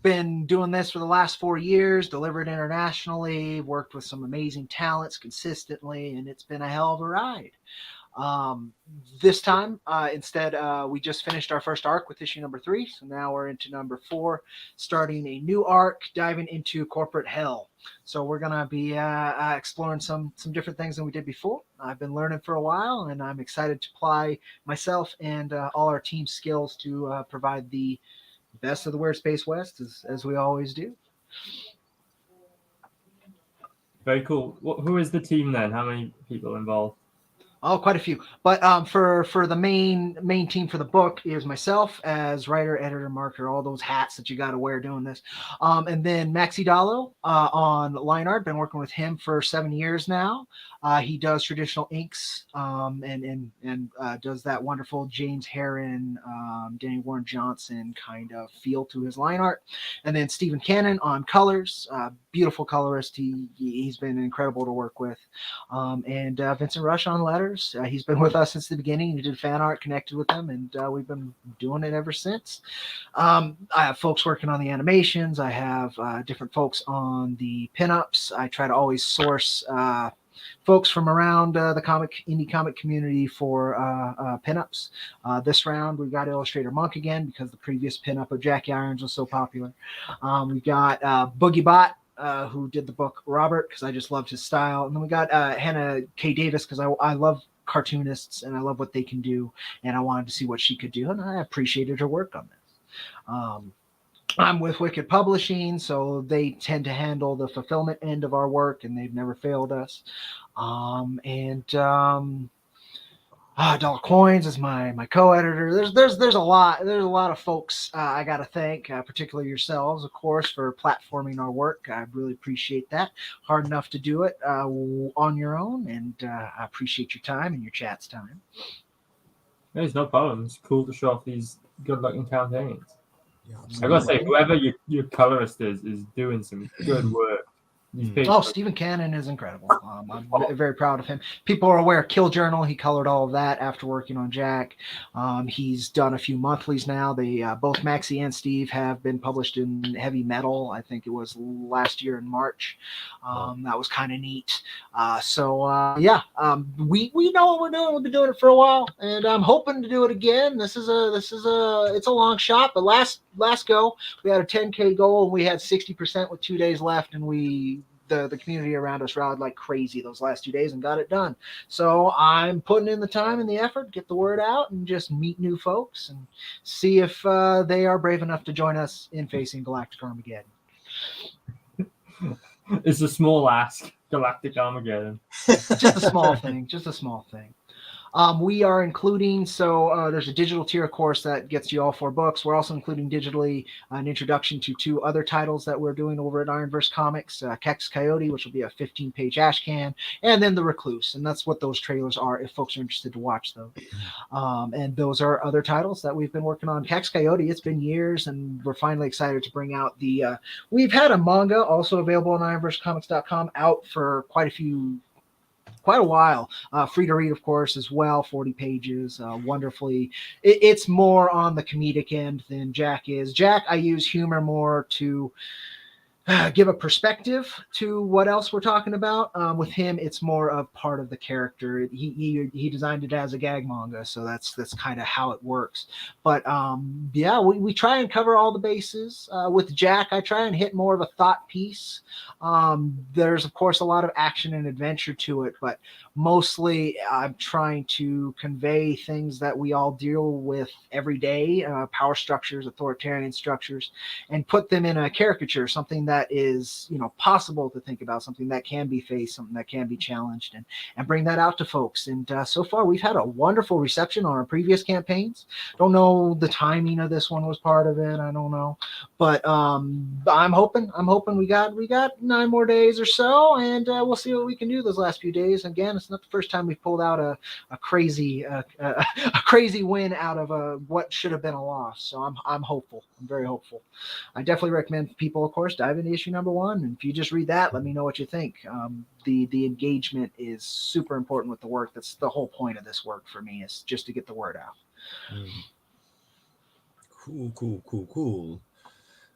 I: Been doing this for the last 4 years, delivered internationally, worked with some amazing talents consistently, and it's been a hell of a ride. This time, instead, we just finished our first arc with issue number 3, so now we're into number 4, starting a new arc, diving into corporate hell. So we're gonna be exploring some different things than we did before. I've been learning for a while, and I'm excited to apply myself and all our team skills to provide the best of the Weird Space West, as we always do.
F: very cool. Who is the team then? How many people involved?
I: Oh, quite a few. But for the main team for the book is myself as writer, editor, marketer, all those hats that you got to wear doing this. And then Maxi Dallo on line art. Been working with him for 7 years now. He does traditional inks and does that wonderful James Herron, Danny Warren Johnson kind of feel to his line art. And then Stephen Cannon on colors. Beautiful colorist. He's been incredible to work with. And Vincent Rush on letters. He's been with us since the beginning. He did fan art, connected with them, and we've been doing it ever since. I have folks working on the animations. I have different folks on the pinups. I try to always source folks from around the indie comic community for pinups. This round, we've got Illustrator Monk again because the previous pinup of Jackie Irons was so popular. We've got Boogie Bot, who did the book Robert, because I just loved his style. And then we got Hannah K. Davis, because I love cartoonists and I love what they can do, and I wanted to see what she could do, and I appreciated her work on this. I'm with Wicked Publishing, so they tend to handle the fulfillment end of our work, and they've never failed us. Dollar Coins is my co-editor. There's a lot of folks I got to thank, particularly yourselves, of course, for platforming our work. I really appreciate that. Hard enough to do it on your own, and I appreciate your time and your chat's time.
F: There's no problem. It's cool to show off these good-looking campaigns.
A: Yeah,
F: I gotta say, whoever your colorist is doing some good work. These pages
I: Oh, Stephen Cannon is incredible. I'm very proud of him. People are aware, Kill Journal, he colored all of that after working on Jack. He's done a few monthlies now. They both Maxie and Steve have been published in Heavy Metal. I think it was last year in March. That was kind of neat. We know what we're doing. We've been doing it for a while, and I'm hoping to do it again. It's a long shot, but last go we had a 10K goal and we had 60% with 2 days left, and the community around us rallied like crazy those last 2 days and got it done. So I'm putting in the time and the effort, get the word out, and just meet new folks and see if they are brave enough to join us in facing Galactic Armageddon.
F: It's a small ask, Galactic Armageddon.
I: Just a small thing. We are including, there's a digital tier course that gets you all 4 books. We're also including digitally an introduction to 2 other titles that we're doing over at Ironverse Comics, Kex Coyote, which will be a 15-page ashcan, and then The Recluse. And that's what those trailers are if folks are interested to watch those. And those are other titles that we've been working on. Kex Coyote, it's been years, and we're finally excited to bring out we've had a manga also available on ironversecomics.com out for quite a while, free to read, of course, as well. 40 pages, wonderfully. It's more on the comedic end than Jack is. Jack, I use humor more to give a perspective to what else we're talking about. With him, it's more of part of the character. He designed it as a gag manga, so that's kind of how it works. But we try and cover all the bases. With Jack, I try and hit more of a thought piece. There's of course a lot of action and adventure to it, but mostly I'm trying to convey things that we all deal with every day, power structures, authoritarian structures, and put them in a caricature, something that is possible to think about, something that can be faced, something that can be challenged, and bring that out to folks. And so far we've had a wonderful reception on our previous campaigns. Don't know the timing of this one was part of it, I don't know, but I'm hoping we got 9 more days or so, and we'll see what we can do those last few days. Again, it's not the first time we've pulled out a crazy win out of what should have been a loss. So I'm hopeful. I'm very hopeful. I definitely recommend people, of course, dive into issue number 1, and if you just read that, let me know what you think. The engagement is super important with the work. That's the whole point of this work for me, is just to get the word out.
A: Cool.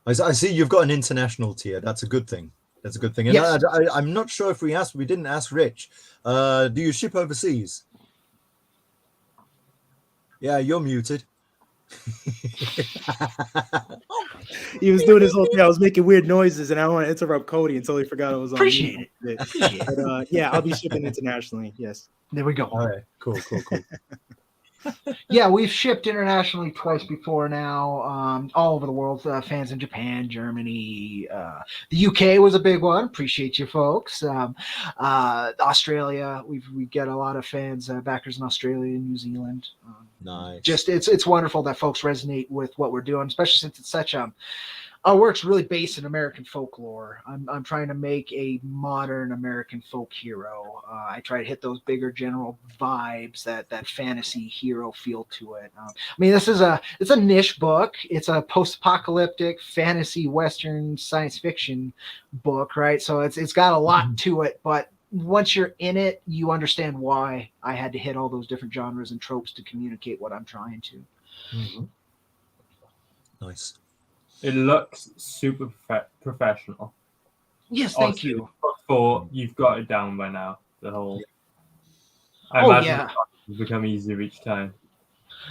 A: I see you've got an international tier. That's a good thing. And
I: Yes.
A: I'm not sure if we didn't ask Rich. Do you ship overseas? Yeah, you're muted.
H: He was doing this whole thing. I was making weird noises, and I don't want to interrupt Cody until he forgot it was on.
I: Appreciate it.
H: But, I'll be shipping internationally. Yes.
I: There we go.
A: All right. Cool.
I: Yeah, we've shipped internationally twice before now, all over the world. Fans in Japan, Germany, the UK was a big one. Appreciate you folks. Australia, we get a lot of fans, backers in Australia and New Zealand.
A: Nice.
I: Just it's wonderful that folks resonate with what we're doing, especially since it's such our work's really based in American folklore. I'm trying to make a modern American folk hero. I try to hit those bigger general vibes, that fantasy hero feel to it. This is it's a niche book. It's a post-apocalyptic fantasy Western science fiction book, right? So it's got a lot to it, but once you're in it, you understand why I had to hit all those different genres and tropes to communicate what I'm trying to.
A: Mm-hmm. Nice.
F: It looks super professional.
I: Yes, thank you.
F: For you've got it down by now. The whole. I
I: Oh,
F: imagine
I: yeah.
F: it's become easier each time.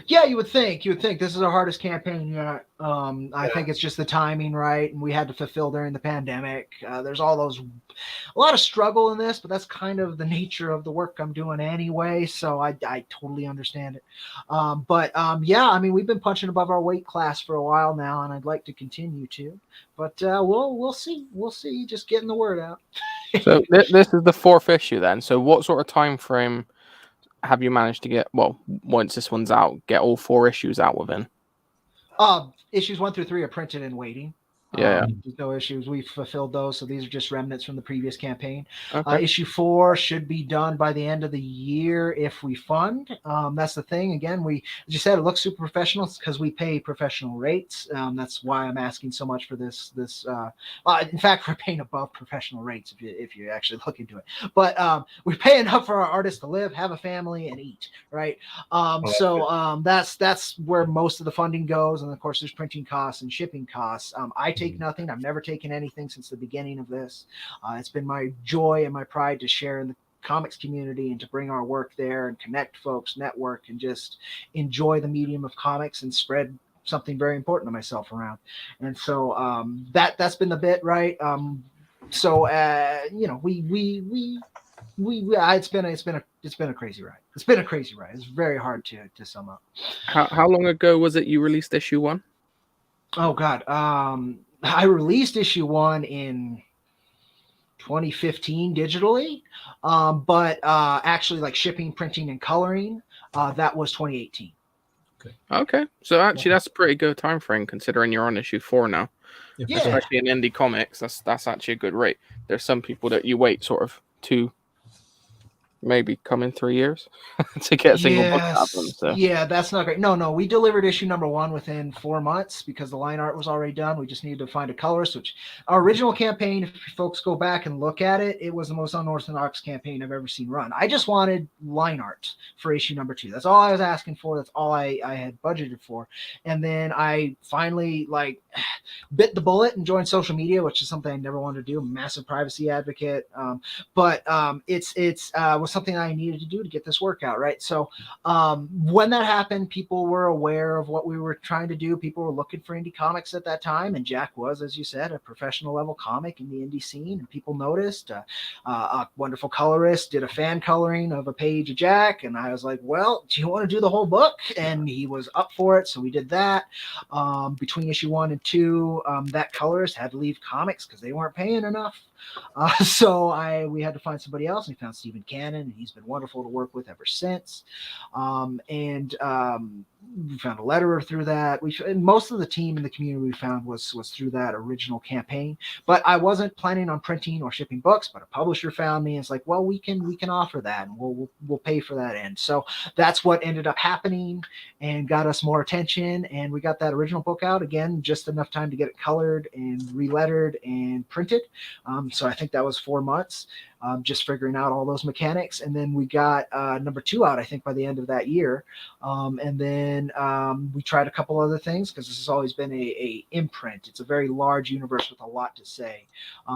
I: Yeah, you would think. This is our hardest campaign yet. I think it's just the timing, right? And we had to fulfill during the pandemic. There's a lot of struggle in this, but that's kind of the nature of the work I'm doing anyway. So I totally understand it. Yeah, I mean, we've been punching above our weight class for a while now, and I'd like to continue to. But we'll see. We'll see. Just getting the word out.
E: So this is the fourth issue then. So what sort of time frame have you managed to get? Well, once this one's out, get all 4 issues out within.
I: Issues 1 through 3 are printed and waiting.
E: Yeah.
I: There's no issues. We've fulfilled those, so these are just remnants from the previous campaign.
E: Okay.
I: Issue 4 should be done by the end of the year if we fund. That's the thing. Again, as you said, it looks super professional because we pay professional rates. That's why I'm asking so much for this. In fact, we're paying above professional rates if you actually look into it. But we pay enough for our artists to live, have a family, and eat. Right. That's where most of the funding goes, and of course, there's printing costs and shipping costs. I take nothing. I've never taken anything since the beginning of this. It's been my joy and my pride to share in the comics community and to bring our work there and connect folks, network, and just enjoy the medium of comics and spread something very important to myself around. And so that's been the bit, right? It's been a crazy ride. It's been a crazy ride. It's very hard to sum up.
E: How long ago was it you released issue 1?
I: Oh God. I released issue 1 in 2015 digitally, but actually like shipping, printing, and coloring, that was 2018.
E: Okay, so actually that's a pretty good time frame considering you're on issue 4 now.
I: Yeah.
E: Especially in indie comics, that's actually a good rate. There's some people that you wait sort of 2, maybe come in 3 years to get a single book out of them. So.
I: Yeah, that's not great. No, we delivered issue number 1 within 4 months because the line art was already done. We just needed to find a colorist, which our original campaign, if folks go back and look at it, it was the most unorthodox campaign I've ever seen run. I just wanted line art for issue number 2. That's all I was asking for. That's all I had budgeted for. And then I finally bit the bullet and joined social media, which is something I never wanted to do. I'm a massive privacy advocate. But it's was something I needed to do to get this work out, right? So when that happened, people were aware of what we were trying to do. People were looking for indie comics at that time, and Jack was, as you said, a professional level comic in the indie scene, and people noticed. A wonderful colorist did a fan coloring of a page of Jack, and I was like, well, do you want to do the whole book? And he was up for it, so we did that. Between issue 1 and 2, that colorist had to leave comics because they weren't paying enough. So we had to find somebody else. We found Stephen Cannon, and he's been wonderful to work with ever since. We found a letterer through that. And most of the team in the community we found was through that original campaign. But I wasn't planning on printing or shipping books. But a publisher found me and it's like, well, we can offer that, and we'll pay for that end. So that's what ended up happening and got us more attention. And we got that original book out again, just enough time to get it colored and relettered and printed. So I think that was 4 months, just figuring out all those mechanics. And then we got number 2 out, I think, by the end of that year. And then we tried a couple other things because this has always been a imprint. It's a very large universe with a lot to say.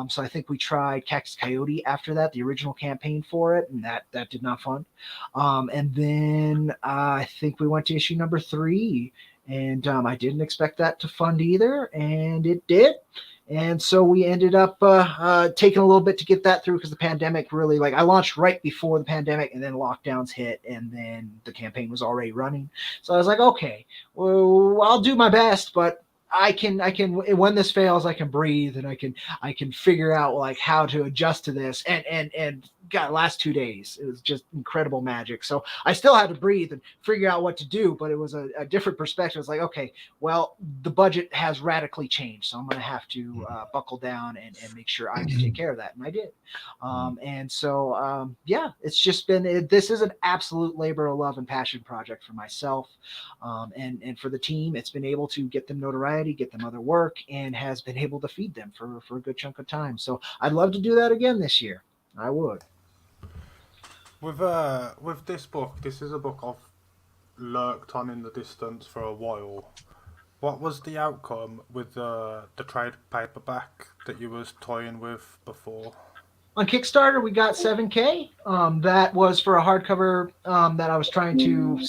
I: So I think we tried Cactus Coyote after that, the original campaign for it, and that did not fund. And then I think we went to issue number 3, and I didn't expect that to fund either, and it did. And so we ended up taking a little bit to get that through because the pandemic really, I launched right before the pandemic, and then lockdowns hit, and then the campaign was already running. So I was like, okay, well, I'll do my best, but I can when this fails, I can breathe, and I can figure out how to adjust to this. And God, last 2 days, it was just incredible magic. So I still had to breathe and figure out what to do, but it was a different perspective. It's like, okay, well, the budget has radically changed, so I'm going to have to buckle down and make sure I can take care of that. And I did. And so, it's just been, this is an absolute labor of love and passion project for myself. And for the team, it's been able to get them notoriety, get them other work, and has been able to feed them for a good chunk of time. So I'd love to do that again this year. I would.
G: With this book, this is a book I've lurked on in the distance for a while. What was the outcome with the trade paperback that you was toying with before?
I: On Kickstarter, we got 7K. That was for a hardcover that I was trying to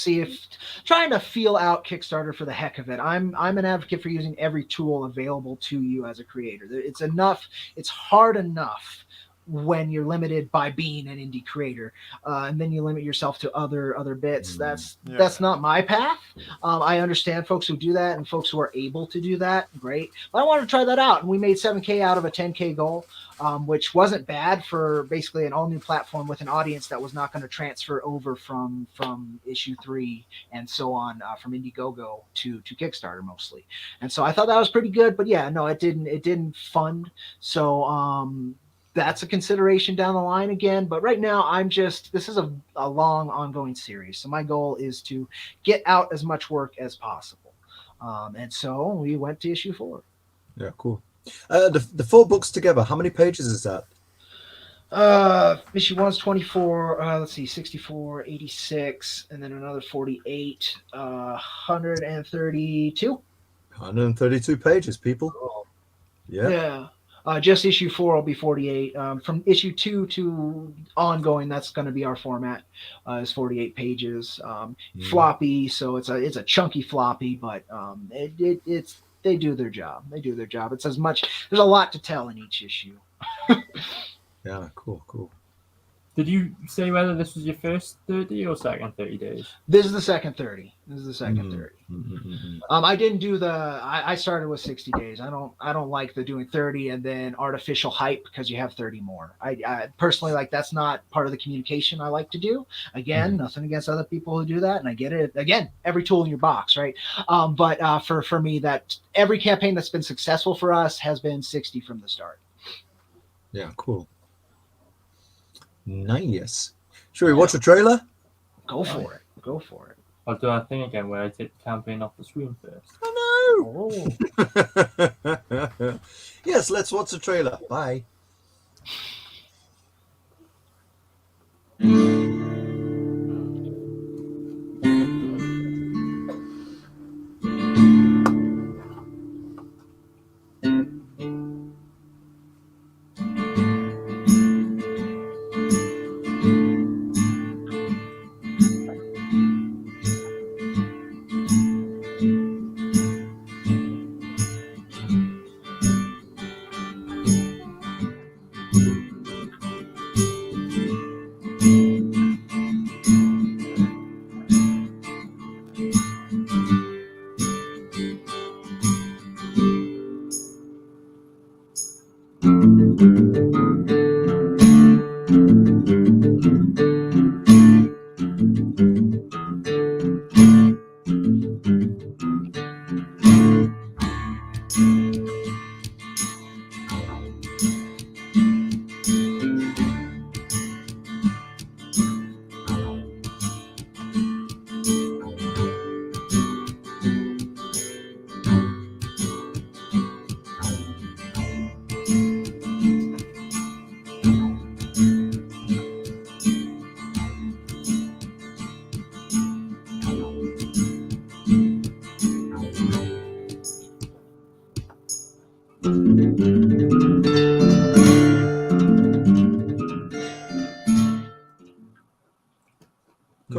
I: feel out Kickstarter for the heck of it. I'm an advocate for using every tool available to you as a creator. It's hard enough when you're limited by being an indie creator, and then you limit yourself to other bits. That's not my path. I understand folks who do that and folks who are able to do that. Great, but I wanted to try that out, and we made 7K out of a 10K goal. Which wasn't bad for basically an all new platform with an audience that was not going to transfer over from issue 3 and so on, from Indiegogo to Kickstarter mostly. And so I thought that was pretty good, but yeah, no, it didn't fund. So that's a consideration down the line again. But right now this is a long ongoing series. So my goal is to get out as much work as possible. And so we went to issue 4.
A: Yeah, cool. The 4 books together, how many pages is that?
I: Issue 1's 24, let's see, 64, 86, and then another 48, 132.
A: 132 pages, people.
I: Oh.
A: Yeah.
I: Just issue 4 will be 48. From issue 2 to ongoing, that's going to be our format. Is 48 pages. Floppy, so it's a chunky floppy, but it's they do their job. It's as much. There's a lot to tell in each issue.
A: Yeah, cool.
F: Did you say whether this was your first 30 or second 30 days?
I: This is the second 30. 30. I didn't do I started with 60 days. I don't like the doing 30 and then artificial hype because you have 30 more. I personally, like, that's not part of the communication I like to do. Again, nothing against other people who do that, and I get it. Again, every tool in your box, right? But for me, that every campaign that's been successful for us has been 60 from the start.
A: Yeah, cool. Nice. Should we watch the trailer?
I: Go for it.
F: I'll do that thing again where I take the campaign off the screen first.
A: Oh no! Yes, let's watch the trailer. Bye.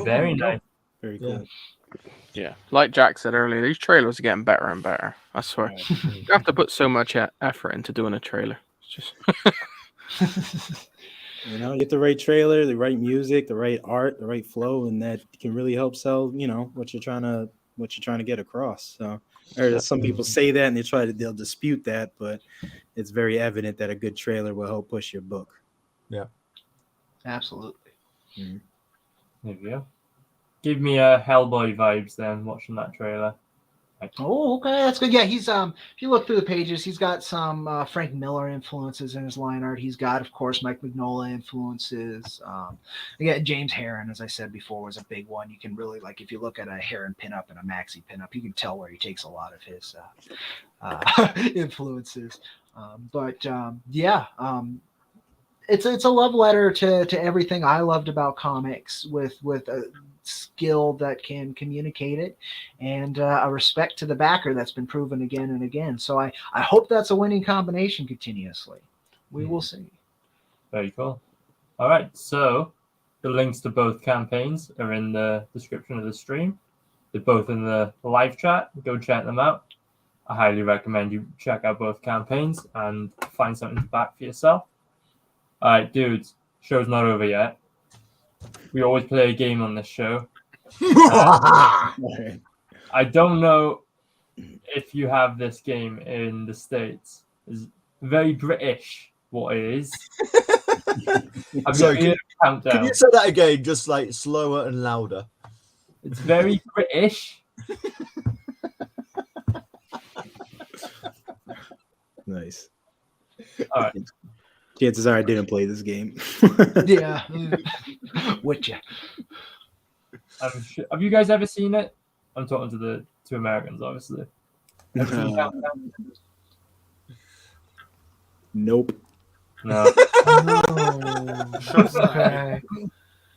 F: Very nice.
H: Very cool.
E: Yeah, like Jack said earlier, these trailers are getting better and better. I swear, you have to put so much effort into doing a trailer. It's just
H: You know, get the right trailer, the right music, the right art, the right flow, and that can really help sell, you know, what you're trying to get across. So, or some people say that and they'll dispute that, but it's very evident that a good trailer will help push your book.
A: Yeah,
I: absolutely.
F: There we go. Give me Hellboy vibes then, watching that trailer.
I: Oh, okay, that's good. Yeah, he's if you look through the pages, he's got some Frank Miller influences in his line art. He's got, of course, Mike Mignola influences. Again, James Herron, as I said before, was a big one. You can really, like, if you look at a Herron pinup and a Maxi pinup, you can tell where he takes a lot of his influences. It's a love letter to everything I loved about comics, with a skill that can communicate it, and a respect to the backer that's been proven again and again. So I hope that's a winning combination continuously. We will see.
F: Very cool. All right, so the links to both campaigns are in the description of the stream. They're both in the live chat. Go check them out. I highly recommend you check out both campaigns and find something to back for yourself. All right, dudes, show's not over yet. We always play a game on this show.
H: Okay.
F: I don't know if you have this game in the States. It's very British, what it is. Have
A: Sorry,
F: you heard of Countdown?
A: Can you say that again, just like slower and louder?
F: It's very British.
H: Nice.
F: All right.
H: Chances are I didn't play this game.
I: Yeah, with you.
F: Have you guys ever seen it? I'm talking to the two Americans, obviously. Ever seen Countdown?
H: Nope.
F: No.
G: Shots
I: Okay.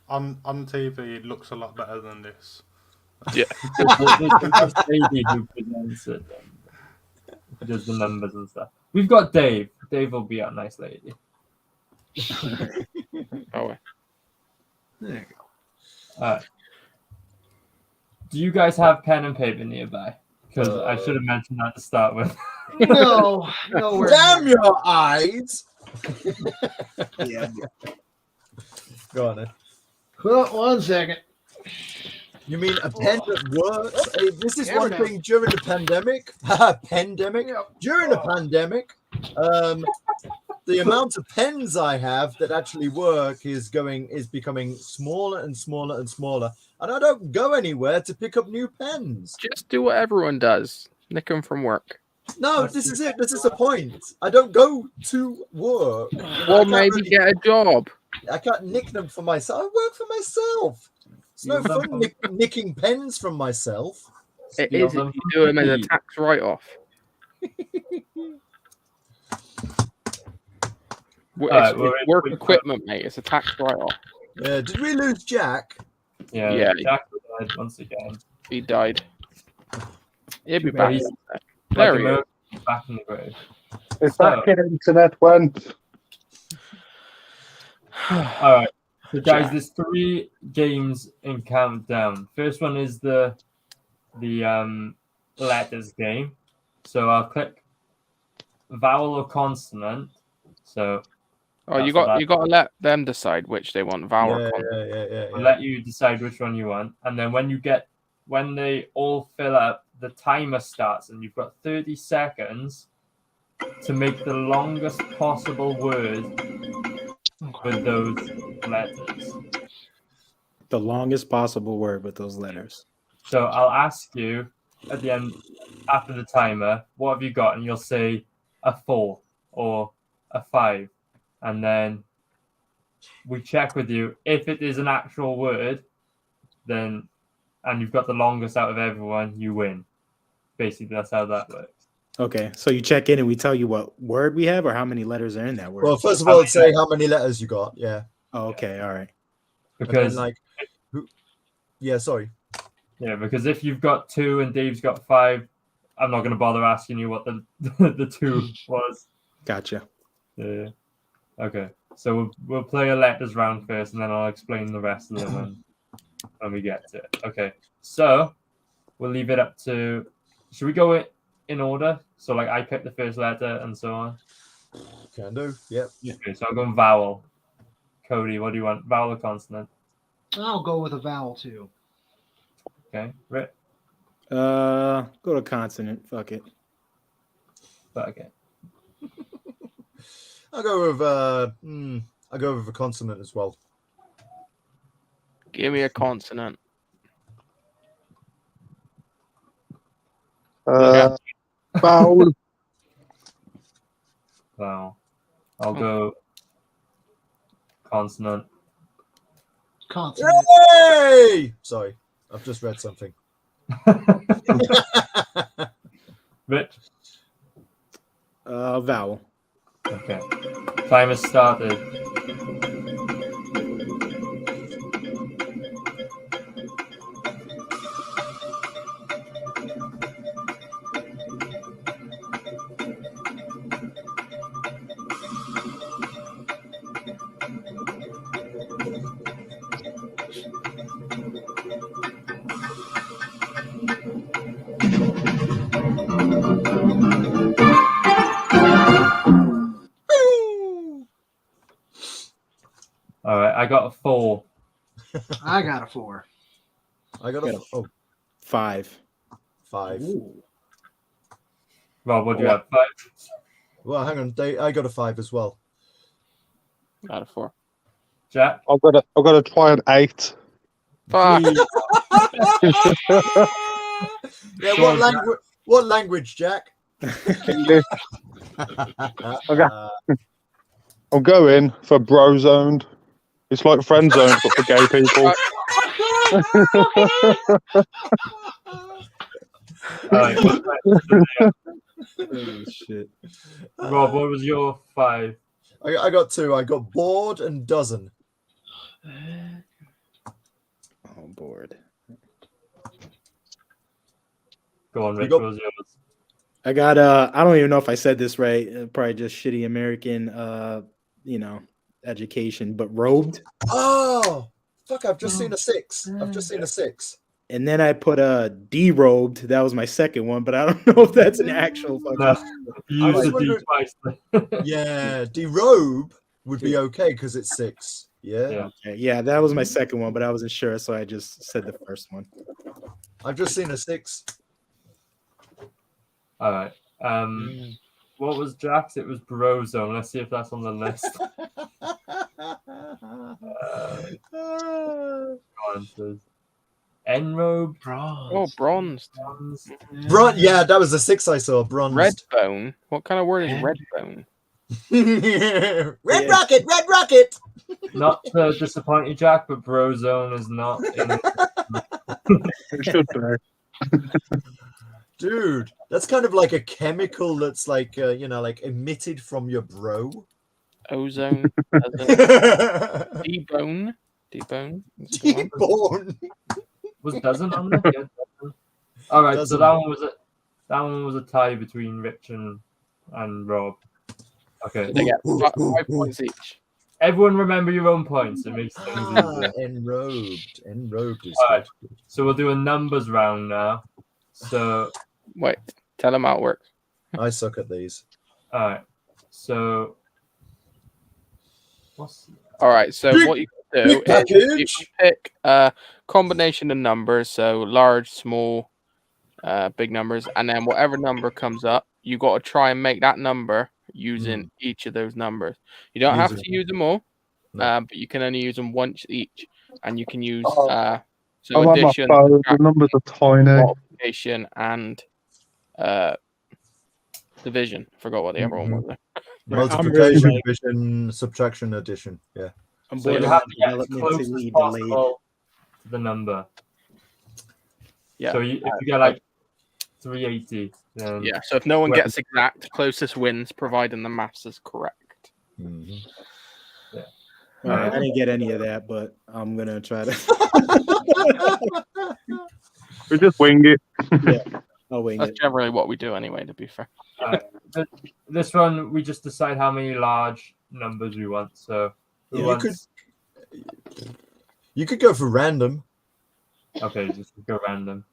G: on TV, it looks a lot better than this.
E: Yeah.
F: There's Lady who presents it. Who does the numbers and stuff. We've got Dave. Dave will be our nice lady.
E: Oh,
I: There you go.
F: All right. Do you guys have pen and paper nearby? Because I should have mentioned that to start with.
I: No, nowhere.
A: Damn your eyes!
H: Yeah.
A: Go on then.
I: Well, 1 second.
A: You mean a pen that works? This is
I: Camera
A: one
I: down.
A: thing during the pandemic. Pandemic. During the pandemic, the amount of pens I have that actually work is becoming smaller and smaller and smaller, and I don't go anywhere to pick up new pens.
E: just do what everyone does. Nick them from work.
A: No, this is it. This is the point. I don't go to work.
E: Well, maybe get a job.
A: I can't nick them for myself. I work for myself. It's no fun nicking pens from myself.
E: It is if you do them as a tax write-off. It's work equipment, mate. It's a tax write-off.
A: Yeah. Did we lose Jack?
F: Yeah. Jack died once again.
E: He died. He'll be
F: Yeah,
E: back.
F: he's
E: There
F: like
E: he
F: a
E: is.
F: moon back in the grave.
K: If that kid internet went,
F: All right. So guys, there's 3 games in Countdown. First one is the letters game. So I'll click vowel or consonant. So
E: You got to let them decide which they want, vowel or consonant.
F: I'll let you decide which one you want, and then when they all fill up, the timer starts, and you've got 30 seconds to make the longest possible word with those letters.
H: The longest possible word with those letters.
F: So I'll ask you at the end, after the timer, what have you got? And you'll say a 4 or a 5. And then we check with you. If it is an actual word, then, and you've got the longest out of everyone, you win. Basically, that's how that works.
H: Okay, so you check in and we tell you what word we have or how many letters are in that word.
A: Well, first of all, say how many letters you got. Yeah.
H: Oh, okay, all right.
F: Because
A: sorry.
F: Yeah, because if you've got 2 and Dave's got 5, I'm not going to bother asking you what the the 2 was.
H: Gotcha.
F: Yeah. Okay. So we'll play a letters round first, and then I'll explain the rest of them when we get to it. Okay. So we'll leave it up to. Should we go in order? So like I pick the first letter and so on.
A: Can do. Yep.
F: Okay. So I'll go vowel. Cody, what do you want? Vowel or consonant?
I: I'll go with a vowel too.
F: Okay. Rick.
H: Go to consonant. Fuck it.
F: Okay.
A: I'll go with a consonant as well.
E: Give me a consonant.
K: vowel.
F: Vowel. I'll go consonant.
I: Consonant.
A: Hey! Sorry, I've just read something.
F: Rich.
H: Vowel.
F: Okay. Time has started. got a 4.
I: I got a 4.
A: I got a
H: 5.
A: 5.
I: Ooh.
F: Rob, what do you have? 5?
A: Well, hang on. I got a 5 as well.
E: Out of 4.
F: Jack?
K: I've got to try an 8.
E: Fuck.
A: Yeah,
F: Go on, Jack.
A: what language, Jack?
K: English. I'm going for bro zoned. It's like friend zoned, but for gay people.
H: Oh shit.
F: Rob, what was your 5?
A: I got 2. I got bored and dozen.
H: Oh, bored.
F: Go on, Rich,
A: got-
F: what was yours?
H: I got I don't even know if I said this right. Probably just shitty American education, but robed.
A: Oh, fuck, I've just seen a 6. I've just seen a 6.
H: And then I put a derobed. That was my second one, but I don't know if that's an actual fucking.
F: No, you
A: I
F: used
A: was
F: the D
A: wondering-
F: twice.
A: Yeah, derobe would be okay because it's 6. Yeah.
H: Okay, yeah, that was my second one, but I wasn't sure, so I just said the first one.
A: I've just seen a 6.
F: All right. What was Jack's? It was Brozone. Let's see if that's on the list. Answers. Enrobe.
E: Oh, bronzed.
A: Yeah, that was the 6 I saw. Bronze.
E: Redbone. What kind of word is redbone?
A: Red Rocket, Red Rocket.
F: Not to disappoint you, Jack, but Brozone is not in it.
K: It should be.
A: Dude, that's kind of like a chemical that's like like emitted from your bro.
E: Ozone. Debone. Debone.
A: Deborn.
F: Was dozen on there? Yeah, dozen. All right, so
A: Dozen.
F: that one was a tie between Rich and Rob. Okay.
E: They get 5 points each.
F: Everyone remember your own points. It makes things easier.
A: Enrobed. Enrobed is
F: All right. So we'll do a numbers round now. So
E: Wait, tell them how it works.
A: I suck at these.
F: all right. So
E: All right, so
A: Big-
E: what you can do
A: big
E: is you
A: package.
E: can pick a combination of numbers, so large, small, big numbers, and then whatever number comes up, you got to try and make that number using each of those numbers. You don't have to use them all, but you can only use them once each, and you can use so
K: I'm on my
E: addition,
K: phone. The numbers are tiny.
E: multiplication, and division. Forgot what the other one was. There.
A: Multiplication, division, subtraction, addition. Yeah.
H: I'm
F: So you
H: borderline
F: have to get as
H: developmentally
F: close as
H: delayed.
F: possible to the number.
E: Yeah.
F: So if you get like 380, then
E: Yeah. So if no one gets exact, closest wins, providing the maths is correct.
A: Mm-hmm.
F: Yeah.
H: All right, I didn't get any of that, but I'm gonna try to.
K: We just wing it.
H: Yeah, I'll wing
E: That's
H: it.
E: generally what we do anyway. To be fair.
F: This one we just decide how many large numbers we want. So who
A: You
F: wants-
A: You could go for random.
F: Okay, just go random.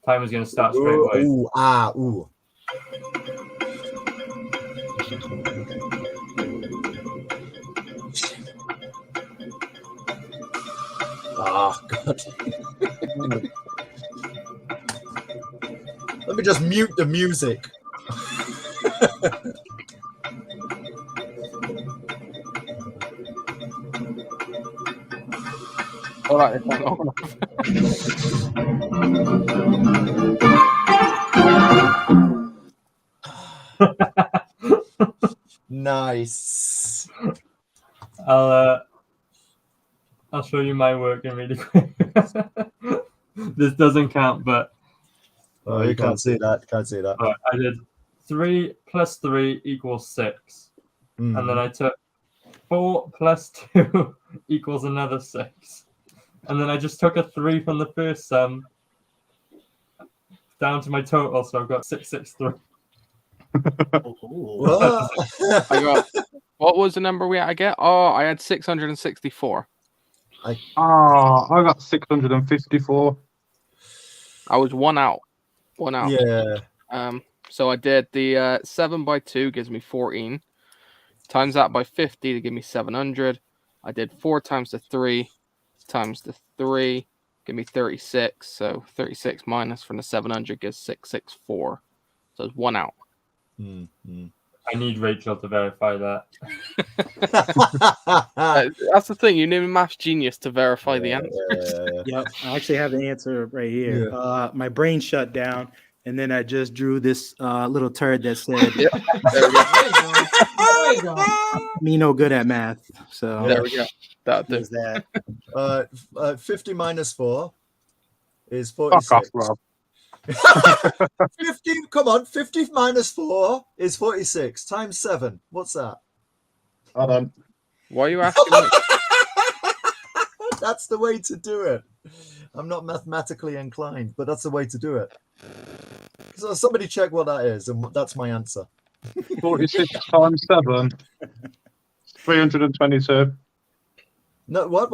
F: Timer's gonna start straight away.
A: Ooh. Oh God. Let me just mute the music.
E: All right, it's not long enough.
A: Nice.
F: I'll show you my work in really quick. This doesn't count, but
A: Oh, you can't see that. Can't see that.
F: Right, I did 3 plus 3 equals 6.
A: Mm.
F: And then I took 4 plus 2 equals another 6. And then I just took a 3 from the first sum down to my total, so I've got 663.
A: What?
E: I got. What was the number we had? I get? Oh, I had 664.
K: I got 654.
E: I was one out. One out.
A: Yeah.
E: So I did the 7 by 2 gives me 14. Times that by 50 to give me 700. I did 4 times the 3 times the 3. Give me 36. So 36 minus from the 700 gives 664. So it's 1 out.
F: I need Rachel to verify that.
E: That's the thing. You need a math genius to verify the answer.
H: Yep, I actually have the answer right here. My brain shut down, and then I just drew this little turd that said,
I: There we go.
H: "Me no good at math." So
E: There we go.
H: there's that.
A: 50 minus 4 is
K: Fuck
A: 46.
K: off, Rob.
A: 50, come on, 50 minus 4 is 46 times 7. What's that?
K: Hold on.
E: Why are you asking me?
A: That's the way to do it. I'm not mathematically inclined, but that's the way to do it. So somebody check what that is, and that's my answer.
K: 46 times 7. 322.
A: No, what?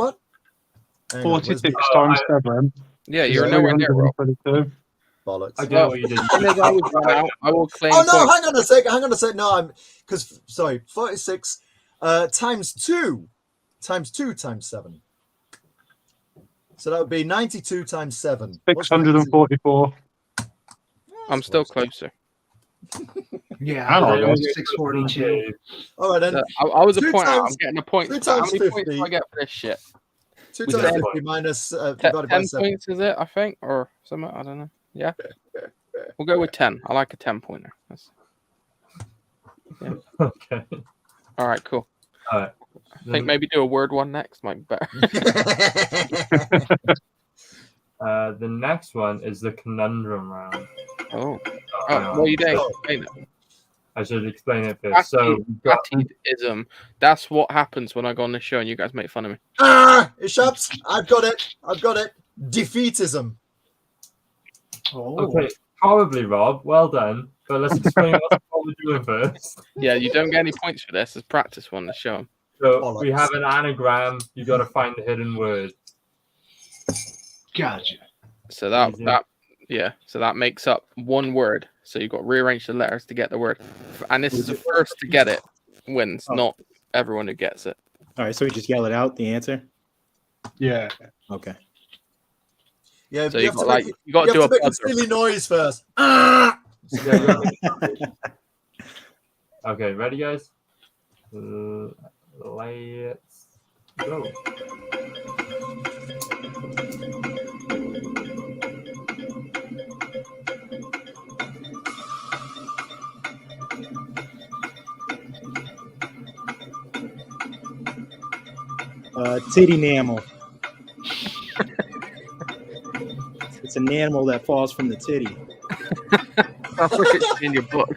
A: Hang on, where's
K: 46
A: the-
K: times 7.
E: Yeah, you're nowhere near, Rob.
K: 322.
A: Bollocks.
F: I get what you did.
E: As soon as I was run out, I will claim
A: Oh no!
E: points.
A: Hang on a sec. No, I'm because sorry. 46 times 2 times 7. So that would be 92 times 7. What's
K: 644.
E: I'm still closer.
I: Yeah,
K: Hang on, guys.
I: 642.
A: All right then.
E: I was a
A: 2
E: point out. I'm
A: times-
E: getting a point.
A: 2
E: For that. How
A: times
E: many points
A: 50.
E: do I get for this shit?
A: 2
F: We
A: times
F: said
A: 50 minus divided by
E: 10
A: 7.
E: points, is it? I think, or something. I don't know. Yeah, we'll go with 10. I like a 10 pointer.
F: Okay.
E: All right, cool.
F: All right.
E: I think maybe do a word one next, might be better.
F: The next one is the conundrum round.
E: Oh, well, you didn't explain it.
F: I should explain it first. So we've got
E: Ism. That's what happens when I go on the show and you guys make fun of me.
A: Ishaps, I've got it. Defeatism.
I: Oh.
F: okay, probably Rob. Well done. But let's explain what we're doing first.
E: Yeah, you don't get any points for this. It's practice one to show them.
F: So we have an anagram. You got to find the hidden word.
I: Gotcha.
E: So that makes up one word. So you've got to rearrange the letters to get the word. And this is the first to get it wins, not everyone who gets it.
H: All right, so we just yell it out, the answer?
K: Yeah.
H: Okay.
A: Yeah,
E: So
A: you
E: you've
A: have
E: got,
A: to make,
E: you got to
A: you
E: do
A: have
E: a
A: to make a
E: buzzer.
A: silly noise first.
F: Okay, ready, guys? Let's go.
H: Titty enamel. It's an animal that falls from the titty.
E: That's what it's in your book.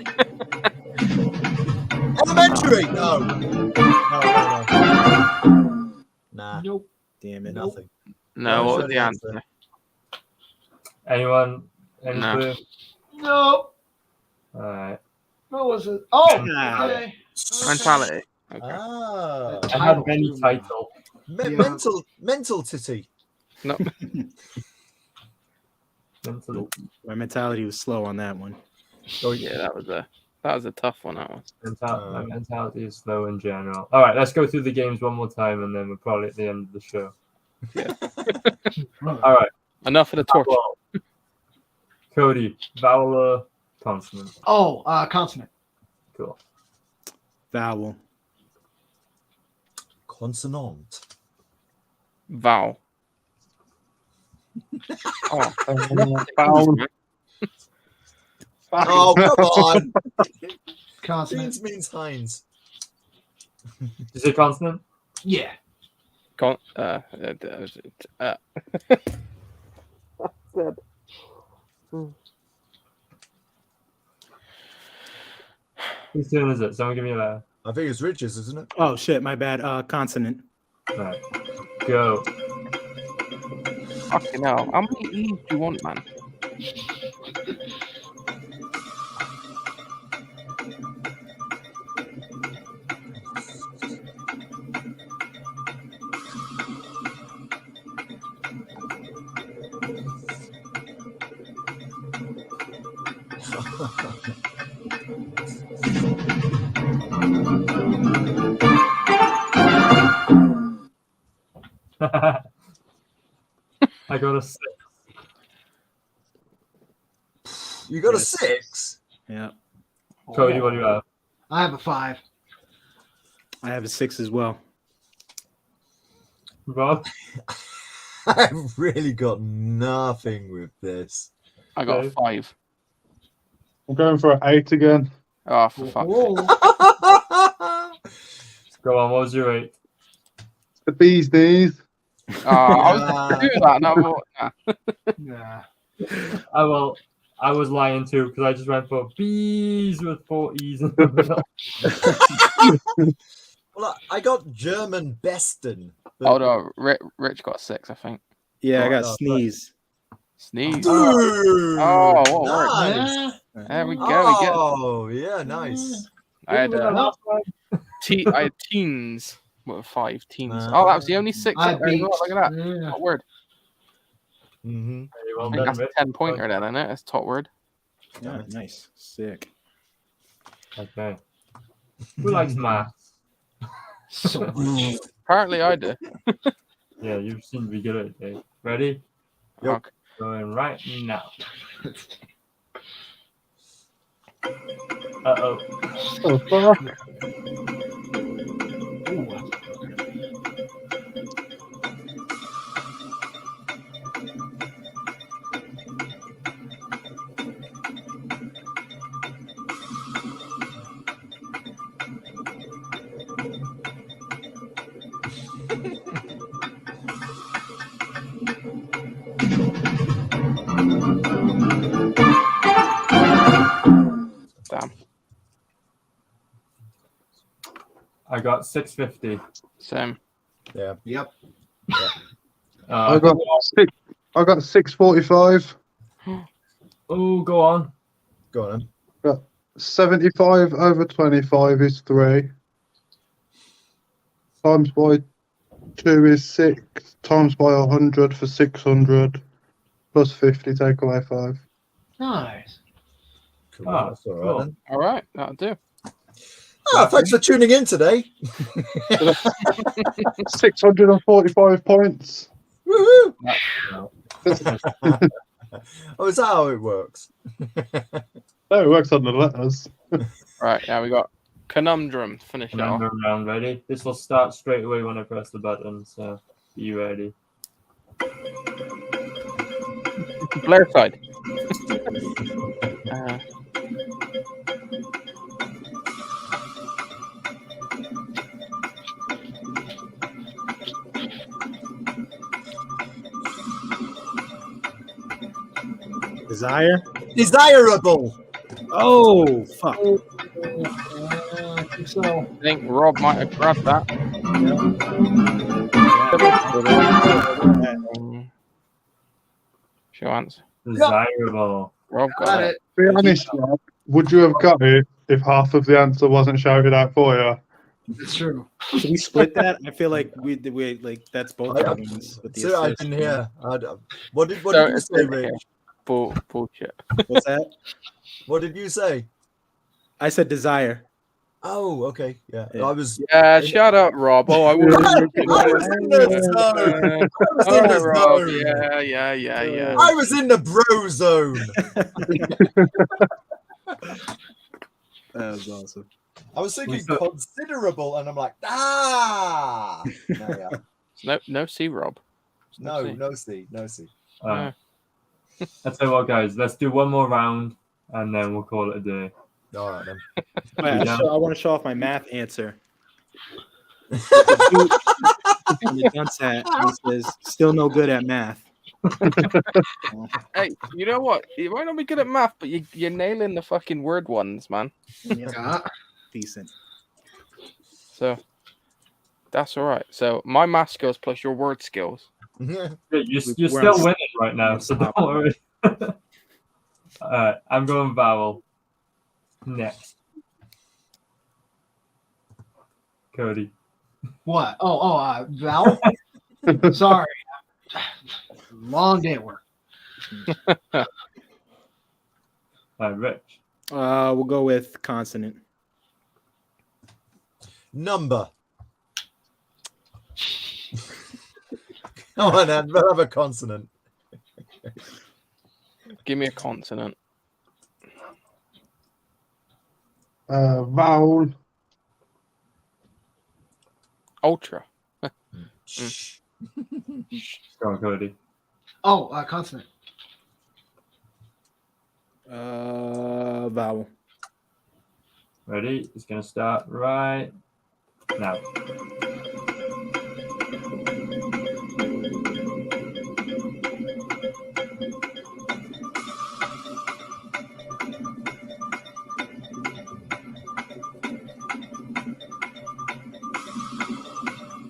A: Elementary. No. Nah.
I: Nope.
H: Damn it.
A: Nothing.
E: No,
A: Well,
E: what was
A: show
E: the
A: the
E: answer?
F: Anyone? Any
E: No.
F: clue?
I: Nope.
F: All right.
I: What was it? Oh,
H: Nah.
I: okay.
E: Mentality. Okay.
A: Ah.
F: I had many title.
A: Mental titty.
E: No.
F: Mental,
H: My mentality was slow on that one.
E: Oh yeah, that was a tough one. That was.
F: my mentality is slow in general. All right, let's go through the games one more time, and then we're probably at the end of the show.
E: Yeah.
F: All right.
E: Enough of the torture.
F: Cody, vowel or consonant?
I: Oh, consonant.
F: Cool.
H: Vowel.
A: Consonant.
E: Vowel. Oh,
K: Vowel.
A: Oh, come on.
I: Consonant.
A: Beans means Heinz.
F: Is it consonant?
I: Yeah.
F: Whose turn is it? Someone give me a letter.
A: I think it's Rich's, isn't it?
H: Oh, shit. My bad. Consonant.
F: All right. Go.
E: fucking hell. How many E's do you want, man?
F: I got a 6.
A: You got a
H: Yes.
A: 6?
H: Yeah.
F: Cody, what do you have?
I: I have a 5.
H: I have a 6 as well.
F: Rob?
A: I've really got nothing with this.
E: I got a
F: Dave?
E: 5.
K: I'm going for an 8 again.
E: Oh, for fuck's sake.
F: Go on, what was your 8?
K: The bee's knees.
E: Oh, I was going to do that. And I thought, nah.
I: Nah.
F: I was lying too because I just went for bees with 4 E's in the middle.
A: Well, I got German Besten.
E: Hold on. Rich got a 6, I think.
H: Yeah, I got
A: Oh,
H: sneeze.
E: Sneeze.
A: Dude,
E: Oh, what work?
A: nice.
E: There we go.
A: Oh, yeah, nice.
E: I had I had teens. What, 5 teens? Oh, that was the only 6.
I: I
E: Up there as well. Look at that.
I: Yeah.
E: Top word.
A: Mm-hmm.
F: Well
E: I think
F: done,
E: that's a
F: Rich.
E: 10-pointer then, isn't it? That's top word.
H: Yeah, nice. Sick.
F: Okay. Who likes maths?
I: So much.
E: Apparently I do.
F: Yeah, you seem to be good at it, Dave. Ready?
A: Yep.
E: Okay.
F: Going right now. Uh-oh.
K: Oh, fuck.
E: Damn.
F: I got 650.
E: Same.
A: Yeah.
I: Yep.
K: I got 645.
F: Oh, go on.
A: Go on, then.
K: 75 over 25 is 3. Times by 2 is 6. Times by 100 for 600. Plus 50, take away 5.
I: Nice.
A: Cool.
F: Ah,
A: That's all right,
F: cool.
A: then.
E: All right. That'll do.
A: Thanks for tuning in today.
K: 645 points.
A: Woohoo!
F: No.
A: Oh, is that how it works?
K: No, it works on the letters.
E: Right. Now we got conundrum. Finish it off.
F: Remember round, ready? This will start straight away when I press the button, so are you ready?
E: Blair side.
H: Desire?
A: Desirable.
H: Oh, fuck.
I: I think so.
E: I think Rob might have grabbed that. Show answer.
F: Desirable.
E: Rob got
I: Got
E: it.
I: it.
K: Be honest, Rob, would you have got it if half of the answer wasn't shouted out for you?
I: It's true.
H: Should we split that? I feel like we like that's both our ones with the
A: So I
H: assist.
A: didn't hear. What did
E: So
A: you
E: it's
A: say,
E: in here.
A: Rich?
E: Bullshit.
H: What's that?
A: What did you say?
H: I said desire.
A: Oh, okay. Yeah.
H: Yeah.
A: I was.
E: Yeah, shut up, Rob. Oh, I would.
A: I was in the zone. I was in the
E: Rob.
A: zone.
E: Yeah.
A: I was in the bro zone.
H: That was awesome.
A: I was thinking considerable, and I'm like, no, yeah.
E: No C, Rob.
A: No C.
F: Let's tell you what, guys. Let's do one more round, and then we'll call it a day.
A: All right, then.
H: Wait, I want to show off my math answer. And it does that. He says, still no good at math.
E: Hey, you know what? You might not be good at math, but you're nailing the fucking word ones, man.
I: Yeah.
H: Decent.
E: So that's all right. So my math skills plus your word skills.
F: Yeah, you're still winning right now, so don't worry. I'm going vowel. Next. Cody.
I: What? Val? Sorry. Long day at work.
F: Rich.
H: We'll go with consonant.
A: Number. Come on, then. We'll have a consonant.
E: Give me a consonant.
K: Vowel.
E: Ultra.
F: Go on, Cody.
I: Oh, consonant.
H: Vowel.
F: Ready? It's gonna start right now.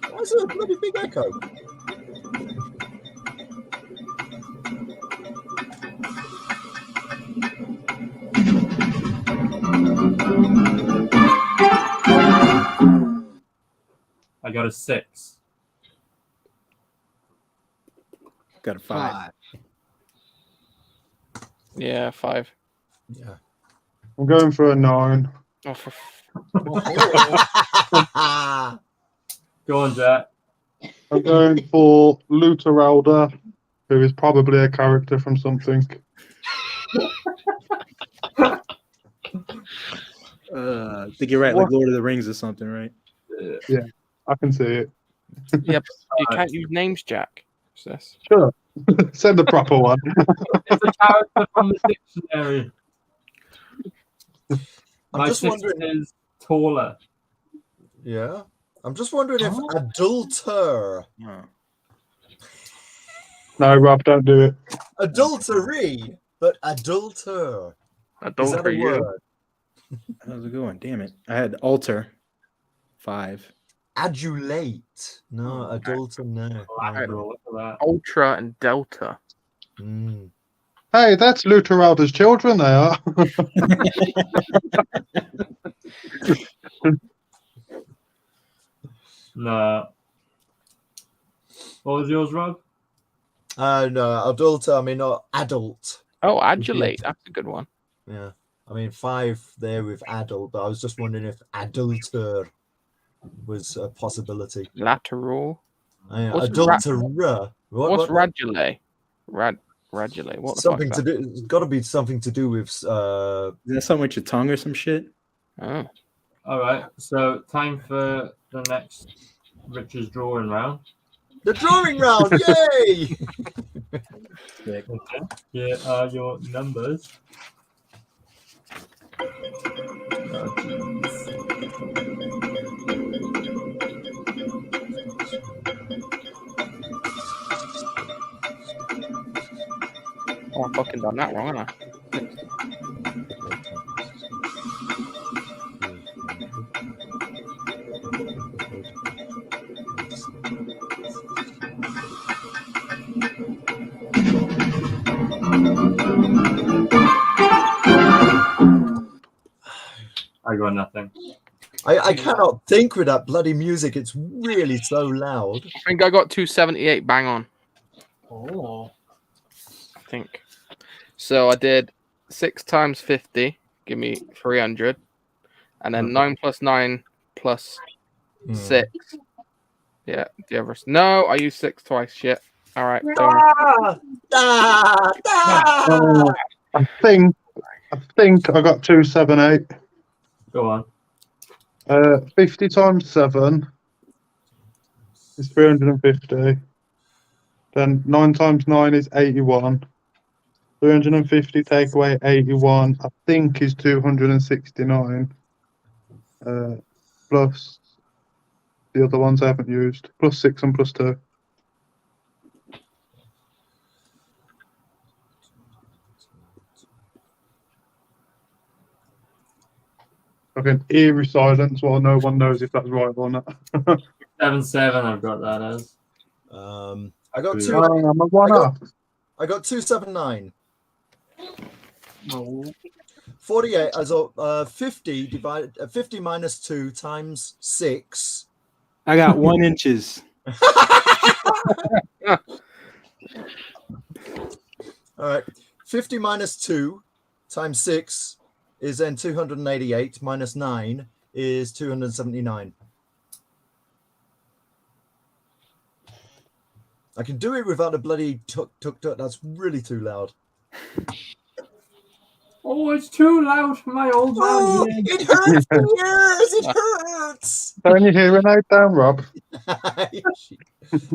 A: Why is there a bloody big echo?
F: I got a 6.
H: Got a 5.
E: Yeah, 5.
A: Yeah.
K: I'm going for a 9.
E: Oh, for
F: Go on, Jack.
K: I'm going for Luteralda, who is probably a character from something.
H: I think you're right, like Lord of the Rings or something, right?
K: Yeah, I can see it.
E: Yeah, but you can't use names, Jack. What's this?
K: Sure. Send the proper one.
F: It's a character from the dictionary.
A: I'm just wondering.
F: Is taller.
A: Yeah. I'm just wondering if adulter.
K: No, Rob, don't do it.
A: Adultery, but adulter. Is that a word?
H: That was a good one. Damn it. I had alter. 5.
A: Adulate. No, adulter, no.
E: Ultra and Delta.
K: Hey, that's Luteralda's children, they are.
F: No. What was yours, Rob?
A: No, adulter, I mean, not adult.
E: Oh, adulate. That's a good one.
A: Yeah. I mean, 5 there with adult, but I was just wondering if adulter was a possibility.
E: Lateral.
A: What's adulterer?
E: What's radulate? Radulate. What the
A: something
E: fuck's
A: to
E: that?
A: do? It's got to be something to do with.
H: Is that something with your tongue or some shit?
E: Oh.
F: All right. So time for the next Richard's drawing round.
A: The drawing round! Yay!
F: Okay. Here are your numbers.
E: Oh, I fucking done that wrong, haven't I?
F: I got nothing.
A: I cannot think with that bloody music. It's really so loud.
E: I think I got 278 bang on.
I: Oh.
E: I think. So I did 6 times 50, give me 300. And then 9 plus 9 plus 6. Yeah, the other. No, I used 6 twice. Shit. All right.
K: I think I got 278.
F: Go on.
K: 50 times 7 is 350. Then 9 times 9 is 81. 350 take away 81, I think, is 269. Plus the other ones I haven't used. Plus 6 and plus 2. Okay, eerie silence while no one knows if that's right or not.
F: 7-7. I've got that as.
A: I got
F: Yeah.
A: two.
K: I'm a one-off.
A: I got 279.
I: No.
A: 48. As 50 divided 50 minus 2 times 6.
H: I got 1 inches.
A: All right. 50 minus 2 times 6 is then 288. Minus 9 is 279. I can do it without a bloody tuk. That's really too loud.
F: Oh, it's too loud for my old man.
A: Oh,
F: ears.
A: it hurts the ears. It hurts.
K: Don't you hear a note down, Rob?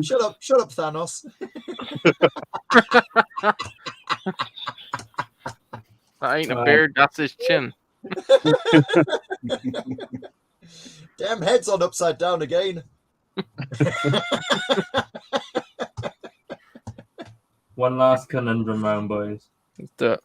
A: Shut up, Thanos.
E: That ain't a beard, that's his chin.
A: Damn head's on upside down again.
F: One last conundrum round, boys.
E: Let's do it.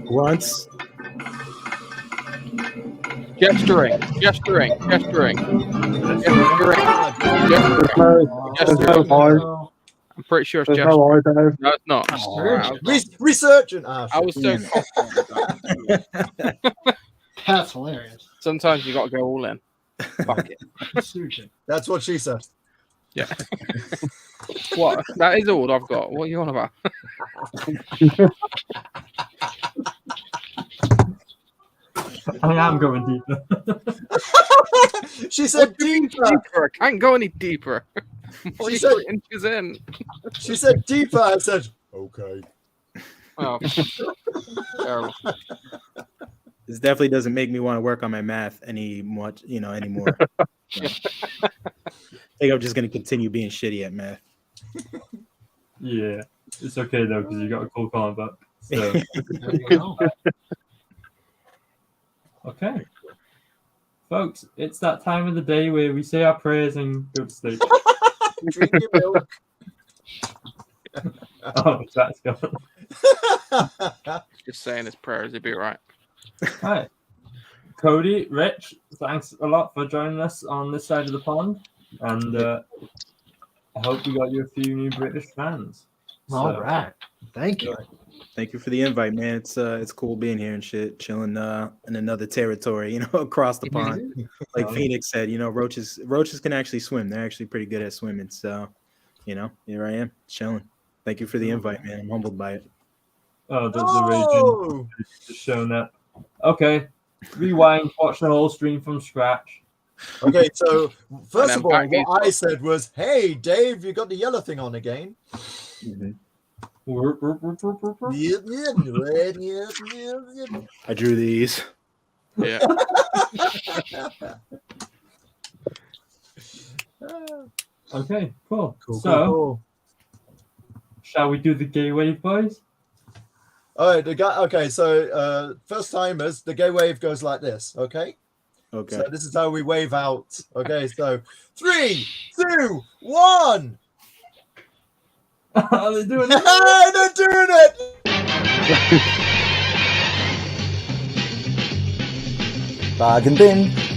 H: Once.
E: Gesturing.
K: There's no eye.
E: I'm pretty sure it's
K: There's
E: gesturing.
K: no eye, Dave.
E: No, it's not.
A: Researching.
E: I was so confident.
I: That's hilarious.
E: Sometimes you got to go all in. Fuck it.
I: Researching.
A: That's what she said.
E: Yeah. What? That is all I've got. What are you on about?
F: I am going deeper.
A: She said deeper.
E: I can't go any deeper.
A: She said
E: inches in.
A: She said deeper. I said okay.
E: Oh, terrible.
H: This definitely doesn't make me want to work on my math anymore. I think I'm just going to continue being shitty at math.
F: Yeah, it's okay though because you got a cool comic book. So.
I: There you go.
F: Okay, folks, it's that time of the day where we say our prayers and go to sleep.
A: Drink your milk.
F: Oh, that's gone.
E: Just saying his prayers, he'd be all right.
F: Hi, Cody, Rich, thanks a lot for joining us on this side of the pond, and I hope we got you a few new British fans.
I: All right, thank you.
H: Thank you for the invite, man. It's cool being here and shit, chilling in another territory, across the pond. Like Phoenix said, roaches can actually swim. They're actually pretty good at swimming. So, here I am, chilling. Thank you for the invite, man. I'm humbled by it.
F: Oh, the region just showing that. Okay, rewind, watch the whole stream from scratch.
A: Okay, so first of all, what I said was, "Hey, Dave, you got the yellow thing on again."
H: Mm-hmm. I drew these.
E: Yeah.
F: Okay, cool. Cool. Shall we do the gay wave, boys?
A: All right, okay, so first timers, the gay wave goes like this. Okay.
H: Okay.
A: So this is how we wave out. Okay, so 3, 2, 1.
F: Oh, they're doing
A: it. They're doing it.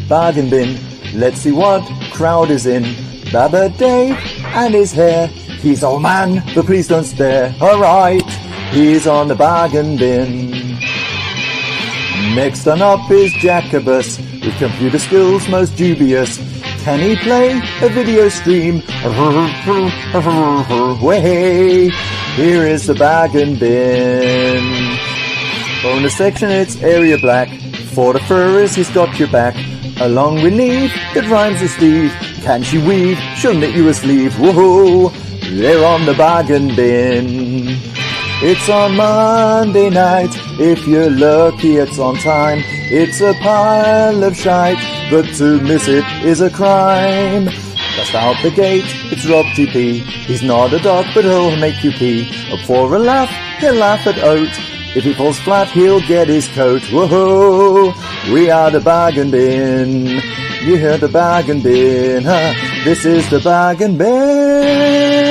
L: Bargain bin. Let's see what crowd is in. Baba Dave and his hair. He's old man, but please don't stare. Alright, he's on the bargain bin. Next on up is Jacobus, with computer skills most dubious. Can he play a video stream? Way, here is the bargain bin. Bonus section, it's area black. For the furries, he's got your back. A long relief that rhymes with Steve. Can she weave? She'll knit you a sleeve. Whoa, they're on the bargain bin. It's on Monday night. If you're lucky, it's on time. It's a pile of shite, but to miss it is a crime. Just out the gate, it's Rob TP. He's not a dog, but he'll make you pee. Up for a laugh, he'll laugh at Oat. If he falls flat, he'll get his coat. Whoa, we are the bargain bin. You hear the bargain bin, huh? This is the bargain bin.